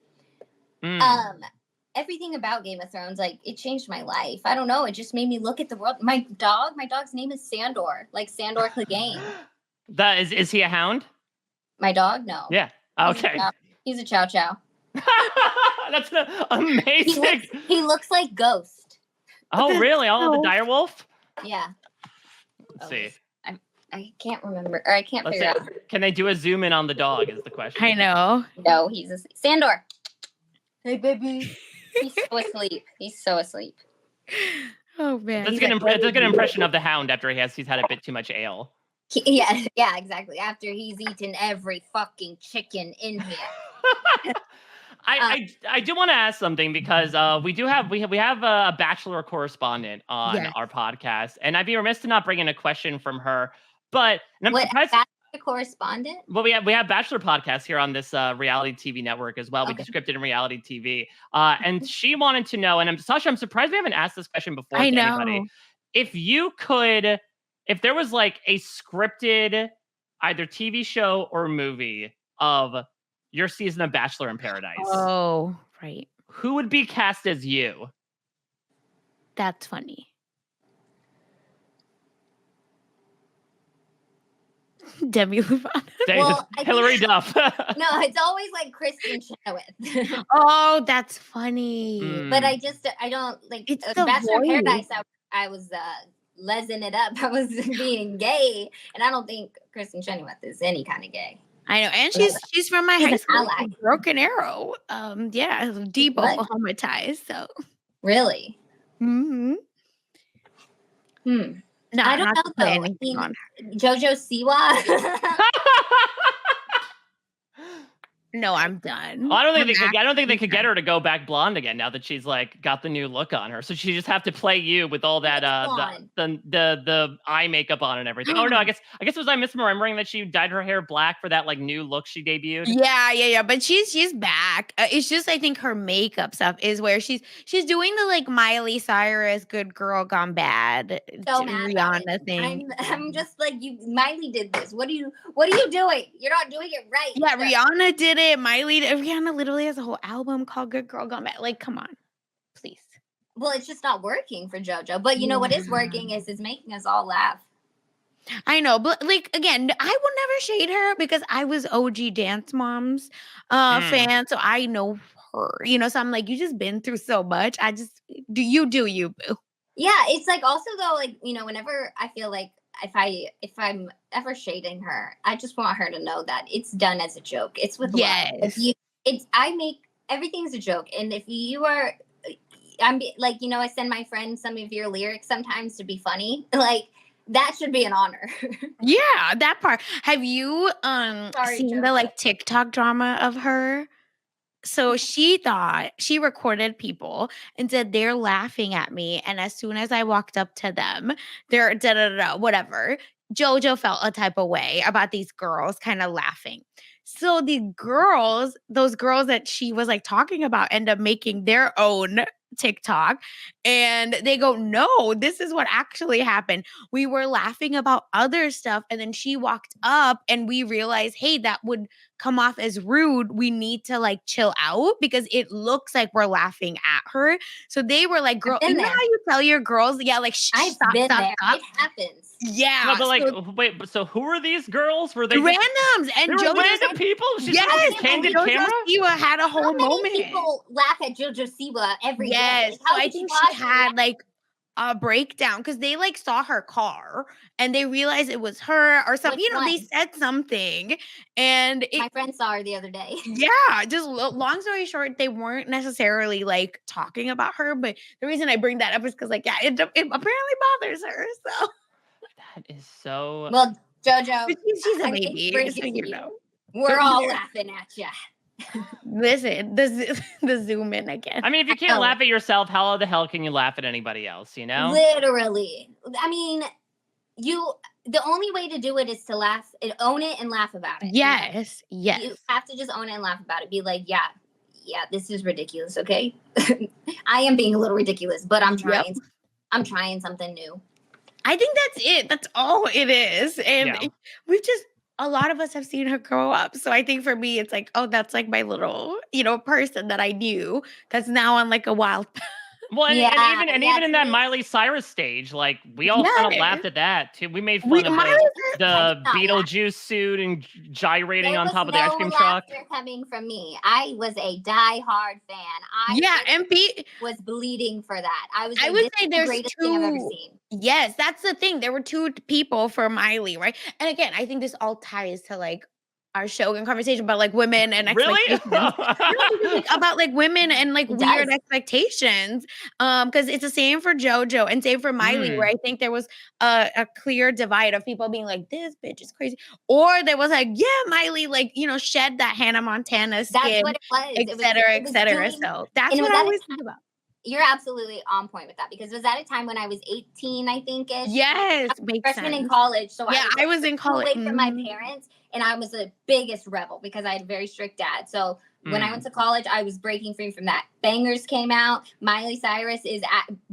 Everything about Game of Thrones, like, it changed my life. I don't know. It just made me look at the world. My dog's name is Sandor, like Sandor Clegane. Is he a hound? My dog? No. Yeah. Okay. He's a chow chow. That's amazing. He looks like Ghost. Oh, really? All of the direwolf? Yeah. Let's see. I can't remember, or I can't figure out. Can they do a zoom in on the dog is the question. I know. No, he's Sandor. Hey, baby. He's so asleep. Oh, man. That's a good impression of the hound after he's had a bit too much ale. Yeah, exactly. After he's eaten every fucking chicken in here. I do want to ask something because we have a Bachelor correspondent on our podcast, and I'd be remiss to not bring in a question from her. But Bachelor correspondent? Well, we have Bachelor podcasts here on this reality TV network as well. Okay. We do scripted and reality TV, and she wanted to know. And Sasha, I'm surprised we haven't asked this question before. I know. Anybody. If there was like a scripted either TV show or movie of your season of Bachelor in Paradise. Oh, right. Who would be cast as you? That's funny. Demi Lovato. Well, Hillary Duff. No, it's always like Kristen Chenoweth. Oh, that's funny. But I don't like it's Bachelor in Paradise. I was lesing it up. I was being gay, and I don't think Kristen Chenoweth is any kind of gay. I know, and she's from my high school, Broken Arrow. Deep Oklahoma ties. So really, No, I don't know though. I mean, JoJo Siwa. No, I'm done. Well, I don't think they could get her to go back blonde again now that she's like got the new look on her. So she just have to play you with all that the eye makeup on and everything. Oh no, I guess was I misremembering that she dyed her hair black for that like new look she debuted? Yeah. But she's back. It's just I think her makeup stuff is where she's doing the like Miley Cyrus Good Girl Gone Bad Rihanna thing. I'm just like Miley did this. What are you doing? You're not doing it right. Yeah, Rihanna did it. Rihanna literally has a whole album called Good Girl Gone Bad. Like, come on, please. Well, it's just not working for JoJo. But you know what is working is making us all laugh. I know, but like again, I will never shade her because I was OG Dance Moms fan, so I know her. So I'm like, you just been through so much. I just do you boo. Yeah, it's like also though, like whenever I feel like if I'm ever shading her, I just want her to know that it's done as a joke. It's with love. I make everything's a joke, and if you are, I'm like I send my friends some of your lyrics sometimes to be funny. Like that should be an honor. Yeah, that part. Have you seen the like TikTok drama of her? So she thought she recorded people and said they're laughing at me. And as soon as I walked up to them, they're whatever. JoJo felt a type of way about these girls kind of laughing. So those girls that she was like talking about end up making their own TikTok and they go, no, this is what actually happened. We were laughing about other stuff. And then she walked up and we realized, hey, that would come off as rude. We need to like chill out because it looks like we're laughing at her. So they were like, girl, you know how you tell your girls, I've been there. It happens. Yeah. No, but like, wait, so who are these girls? Were they randoms? And JoJo random people? Yes, candid camera? Siwa had a whole moment. People laugh at JoJo Siwa every day. Yes, so I think she had like a breakdown because they like saw her car and they realized it was her or something. They said something, and my friend saw her the other day. Yeah, just long story short, they weren't necessarily like talking about her, but the reason I bring that up is because like it apparently bothers her. So that is so well, JoJo. She's a baby, so we're all laughing at you. Listen, the zoom in again. I mean, if you can't laugh at yourself, how the hell can you laugh at anybody else, Literally. I mean, the only way to do it is to own it and laugh about it. Yes. You Yes. have to just own it and laugh about it. Be like, yeah, this is ridiculous. Okay. I am being a little ridiculous, but I'm trying. Yep. I'm trying something new. I think that's it. That's all it is. And Yeah. we've just, a lot of us have seen her grow up. So I think for me, it's like, oh, that's like my little, person that I knew that's now on like a wild path. Well, and Yeah, even in that totally. Miley Cyrus stage, like we all kind of Yes. laughed at that too. We made We fun of Miley the I saw Beetlejuice suit and gyrating There on was top of the ice no cream truck. laughter coming from me. I was a diehard fan. I Yeah, was bleeding for that. I was I like, would this say is the there's greatest thing I've ever two. seen. Yes, that's the thing. There were two people for Miley, right? And again, I think this all ties to like our Shogun conversation about like women and Really? expectations. No, because, like, about like women and like It weird does. expectations. Because it's the same for JoJo and same for Miley, where I think there was a clear divide of people being like, "This bitch is crazy," or there was like, "Yeah, Miley, like shed that Hannah Montana That's skin, what it was. et It cetera, et was cetera." doing, So that's and it what was I at a always time. think about. You're absolutely on point with that because it was at a time when I was 18, I think ish. Yes, makes Freshman in sense. college. So Yeah, I was in college. away from my parents, and I was the biggest rebel because I had a very strict dad. So when I went to college, I was breaking free from that. Bangers came out. Miley Cyrus is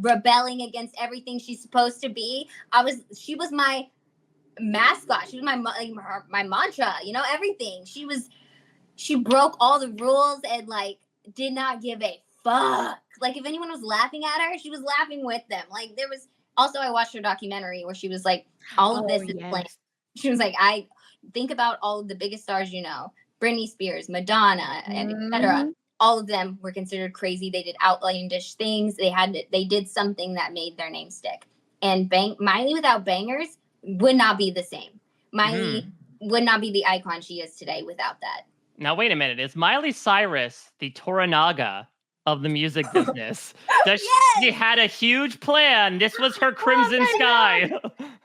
rebelling against everything she's supposed to be. She was my mascot. She was my mantra. Everything. She broke all the rules and like did not give a fuck. Like if anyone was laughing at her, she was laughing with them. Like there was also I watched her documentary where she was like, all of this is planned. She was like, I think about all of the biggest stars Britney Spears, Madonna, and etc. All of them were considered crazy. They did outlandish things. They did something that made their name stick. And Miley without bangers would not be the same. Miley would not be the icon she is today without that. Now, wait a minute. Is Miley Cyrus the Toranaga of the music business? She had a huge plan. This was her crimson sky.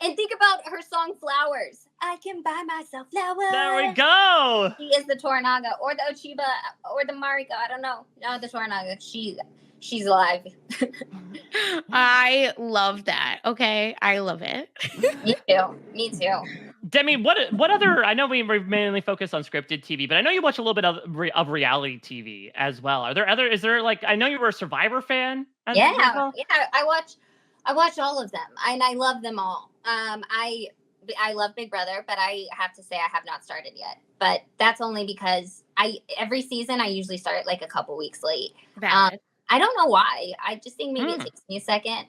And think about her song Flowers. I can buy myself flowers. There we go. She is the Toranaga or the Ochiba or the Marika. I don't know. No, the Toranaga. She's alive. I love that. Okay. I love it. Me too. Demi, what other? I know we mainly focus on scripted TV, but I know you watch a little bit of reality TV as well. Are there other? Is there like? I know you were a Survivor fan. Yeah. I watch all of them, and I love them all. I love Big Brother, but I have to say I have not started yet. But that's only because every season I usually start like a couple weeks late. I don't know why. I just think maybe it takes me a second.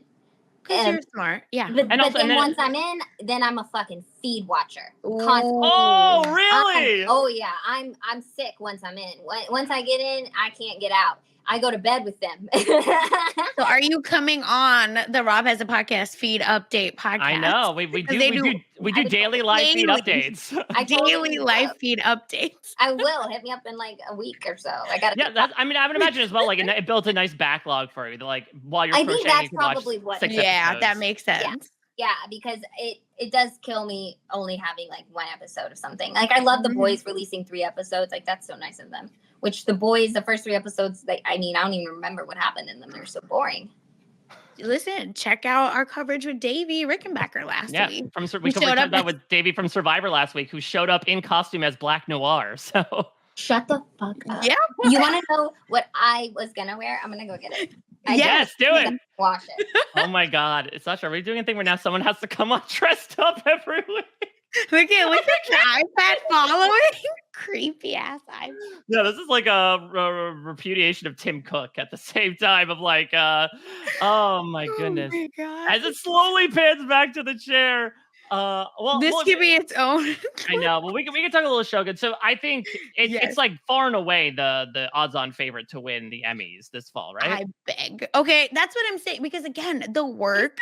Because you're smart. Yeah. But then once I'm in, then I'm a fucking feed watcher. Constantly. Oh, really? Oh yeah. I'm sick once I'm in. Once I get in, I can't get out. I go to bed with them. So are you coming on the Rob Has a Podcast feed update podcast? I know. We do daily live feed updates. Daily live feed updates. I will. Hit me up in like a week or so. I gotta. Yeah, I would imagine as well. Like it built a nice backlog for you. Like while you're. I think that's probably what. 6 Yeah, episodes. that makes sense. Yeah, because it does kill me only having like one episode of something. Like I love The Boys releasing 3 episodes. Like that's so nice of them. Which The Boys, the first 3 episodes, I don't even remember what happened in them. They're so boring. Listen, check out our coverage with Davey Rickenbacker last week. We covered that with Davey from Survivor last week, who showed up in costume as Black Noir. So shut the fuck up. Yeah. You want to know what I was gonna wear? I'm gonna go get it. Yes, do it. Wash it. Oh my God, Sasha, are we doing a thing where now someone has to come on dressed up every week? Look at your iPad following. Creepy ass iPad. Yeah, this is like a repudiation of Tim Cook at the same time of like, oh my goodness. Oh my God. As it slowly pans back to the chair. This could be its own. I know. Well, we can talk a little Shogun. So I think it's like far and away the odds-on favorite to win the Emmys this fall, right? I beg. Okay, that's what I'm saying. Because again, the work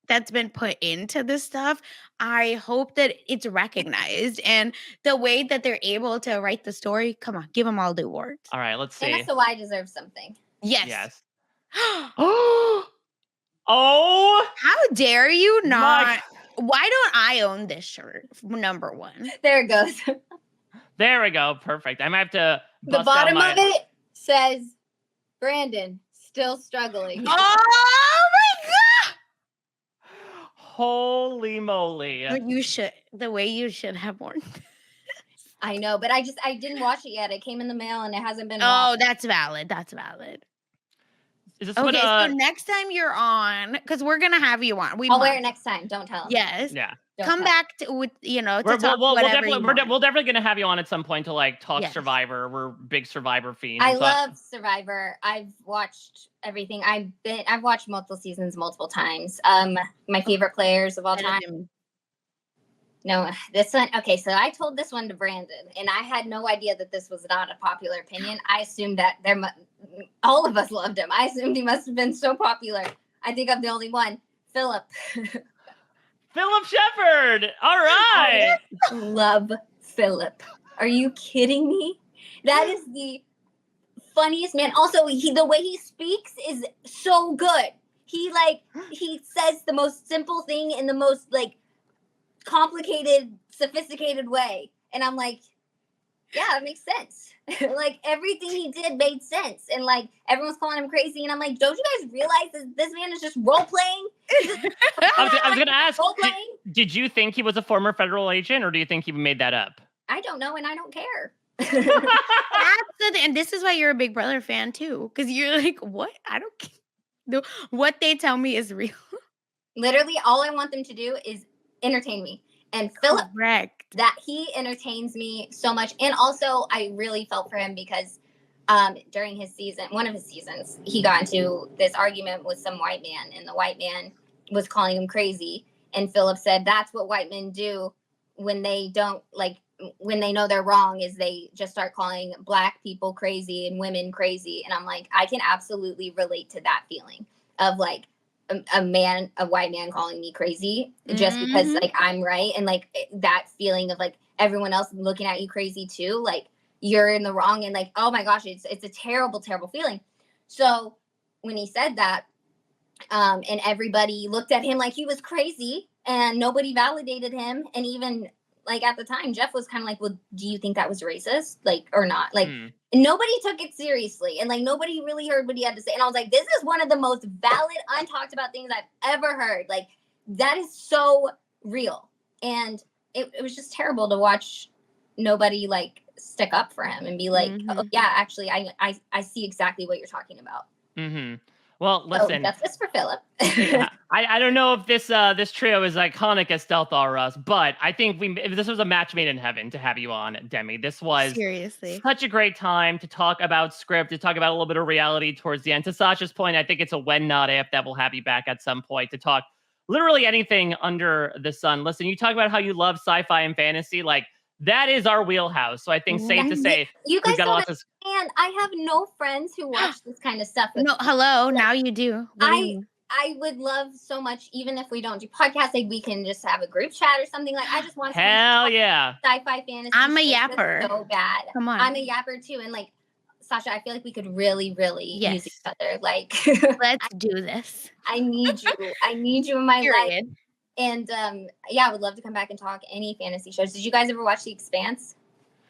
that's been put into this stuff, I hope that it's recognized, and the way that they're able to write the story. Come on, give them all the awards. All right, let's see. And so I deserve something. Yes. Oh! How dare you not? Why don't I own this shirt? Number one. There it goes. There we go. Perfect. I might have to. The bottom of it says, "Brandon still struggling." Oh my God! Holy moly. But you should, the way you should have worn. I know, but I didn't watch it yet. It came in the mail and it hasn't been Oh, watched. that's valid. That's valid. Is this what, Okay, so next time you're on, because we're gonna have you on. I'll wear it next time. Don't tell them. Yes. yeah. Don't Come tell. back to with to talk whatever you want. We're definitely gonna have you on at some point to like talk Yes. Survivor. We're big Survivor fiends. I So love Survivor. I've watched everything. I've watched multiple seasons multiple times. My favorite players of all time. No, this one. Okay, so I told this one to Brandon, and I had no idea that this was not a popular opinion. I assumed that all of us loved him. I assumed he must have been so popular. I think I'm the only one. Philip. Philip Shepard. All right. I love Philip. Are you kidding me? That is the funniest man. Also, the way he speaks is so good. He says the most simple thing in the most complicated, sophisticated way. And I'm like, yeah, it makes sense. Everything he did made sense. And everyone's calling him crazy. And I'm like, don't you guys realize that this man is just role playing? I was going to ask, role playing? Did you think he was a former federal agent or do you think he made that up? I don't know. And I don't care. That's the thing. And this is why you're a Big Brother fan too. Because you're like, what? I don't care. What they tell me is real. Literally, all I want them to do is entertain me. And Philip, correct, that he entertains me so much. And also, I really felt for him because during one of his seasons, he got into this argument with some white man, and the white man was calling him crazy. And Philip said, that's what white men do when they don't, when they know they're wrong, is they just start calling Black people crazy and women crazy. And I'm like, I can absolutely relate to that feeling of a white man calling me crazy just because I'm right. And that feeling of everyone else looking at you crazy too. You're in the wrong. And oh my gosh, it's a terrible, terrible feeling. So when he said that, and everybody looked at him like he was crazy and nobody validated him. And even at the time, Jeff was kind of like, well, do you think that was racist? Or not? Nobody took it seriously. And nobody really heard what he had to say. And I was like, this is one of the most valid, untalked about things I've ever heard. That is so real. And it was just terrible to watch nobody stick up for him and be like, oh yeah, actually, I see exactly what you're talking about. Mm-hmm. Well, listen. That's just for Philip. Yeah, I don't know if this trio is iconic as Stealth or us, but I think if this was a match made in heaven to have you on, Demi. This was seriously such a great time to talk about script, to talk about a little bit of reality towards the end. To Sasha's point, I think it's a when not if that we'll have you back at some point to talk literally anything under the sun. Listen, you talk about how you love sci-fi and fantasy, that is our wheelhouse. So I think safe to say you guys we've got don't lots of. understand. I have no friends who watch this kind of stuff. No, hello. Now you do. I would love so much, even if we don't do podcasts, we can just have a group chat or something. I just want hell yeah, sci-fi fantasy. I'm a yapper. So bad. Come on, I'm a yapper too, and Sasha, I feel like we could really, really use each other. Let's do this. I need you. I need you in my life. And I would love to come back and talk any fantasy shows. Did you guys ever watch The Expanse?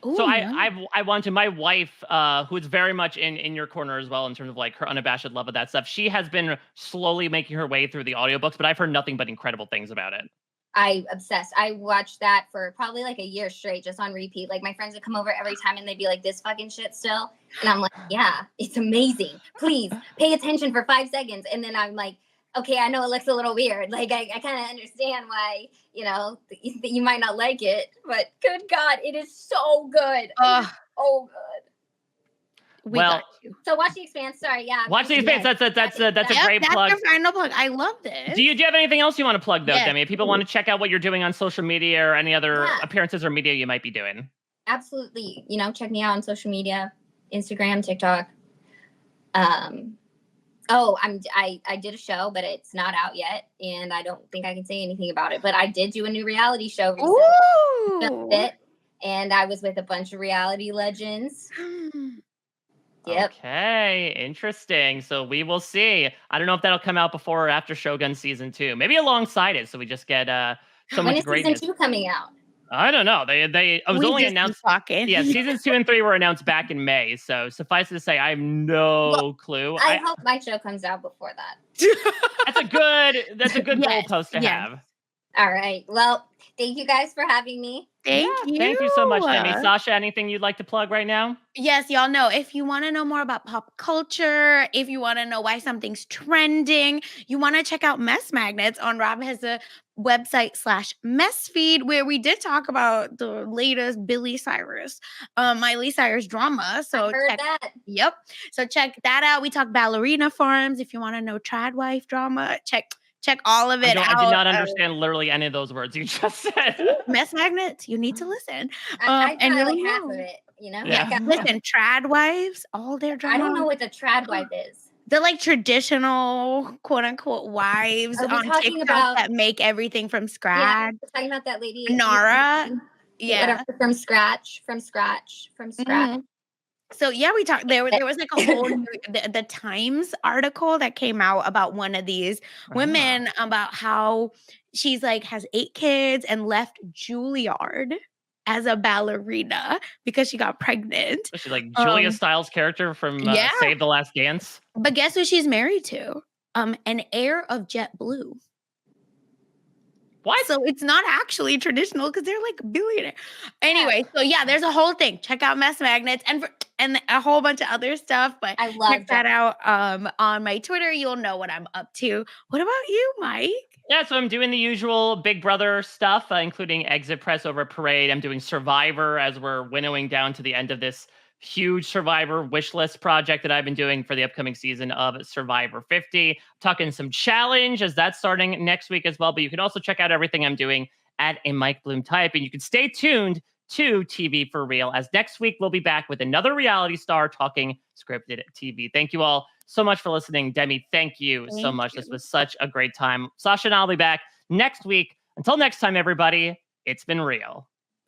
Ooh, so I want to. My wife, who is very much in your corner as well in terms of her unabashed love of that stuff. She has been slowly making her way through the audiobooks, but I've heard nothing but incredible things about it. I obsessed. I watched that for probably a year straight, just on repeat. My friends would come over every time and they'd be like, this fucking shit still. And I'm like, yeah, it's amazing. Please pay attention for 5 seconds. And then I'm like, okay, I know it looks a little weird. I kind of understand why, you might not like it, but good God, it is so good. So good. Got you. So watch The Expanse. Sorry, yeah. Watch The Expanse. That's a great plug. That's your final plug. I love this. Do you have anything else you want to plug though, Demi? If people want to check out what you're doing on social media or any other appearances or media you might be doing. Absolutely. Check me out on social media, Instagram, TikTok. I did a show, but it's not out yet, and I don't think I can say anything about it. But I did do a new reality show recently, and I was with a bunch of reality legends. Yep. Okay, interesting. So we will see. I don't know if that'll come out before or after Shogun season 2. Maybe alongside it, so we just get so much greatness. When is season 2 coming out? I don't know. It was only announced. Yeah, seasons 2 and 3 were announced back in May. So suffice it to say, I have no clue. I hope my show comes out before that. That's a good goalpost to have. All right. Well, thank you guys for having me. Thank you. Thank you so much, Demi. Sasha, anything you'd like to plug right now? Yes, y'all know, if you want to know more about pop culture, if you want to know why something's trending, you want to check out Mess Magnets. On Rob has a website / mess feed where we did talk about the latest Miley Cyrus drama. So I heard check, that. yep. So check that out. We talk ballerina farms. If you want to know trad wife drama, check all of it out. I did not understand literally any of those words you just said. Mess Magnets, you need to listen. I and got you'll like half know. of it, you know? Yeah. I got- Listen, trad wives, all their drama. I don't know what the trad wife is. They're like traditional quote unquote wives Are we on talking TikTok about- that make everything from Yeah, scratch. we're talking about that lady. Nara. Yeah. Whatever, from scratch. Mhm. So yeah, we talked. There was like a whole the Times article that came out about one of these women about how she's like has 8 kids and left Juilliard as a ballerina because she got pregnant. So she's like Julia Stiles' character from yeah. Save the Last Dance. But guess who she's married to? An heir of JetBlue. What? So it's not actually traditional because they're like billionaire. Anyway, so yeah, there's a whole thing. Check out Mess Magnets and a whole bunch of other stuff. But I love check that out on my Twitter. You'll know what I'm up to. What about you, Mike? Yeah, so I'm doing the usual Big Brother stuff, including Exit Press over Parade. I'm doing Survivor as we're winnowing down to the end of this huge Survivor wish list project that I've been doing for the upcoming season of Survivor 50. Talking some challenge as that's starting next week as well. But you can also check out everything I'm doing at a Mike Bloom Type. And you can stay tuned to TV for Real, as next week we'll be back with another reality star talking scripted TV. Thank you all so much for listening. Demi, thank you so much. This was such a great time. Sasha and I'll be back next week. Until next time, everybody, it's been real.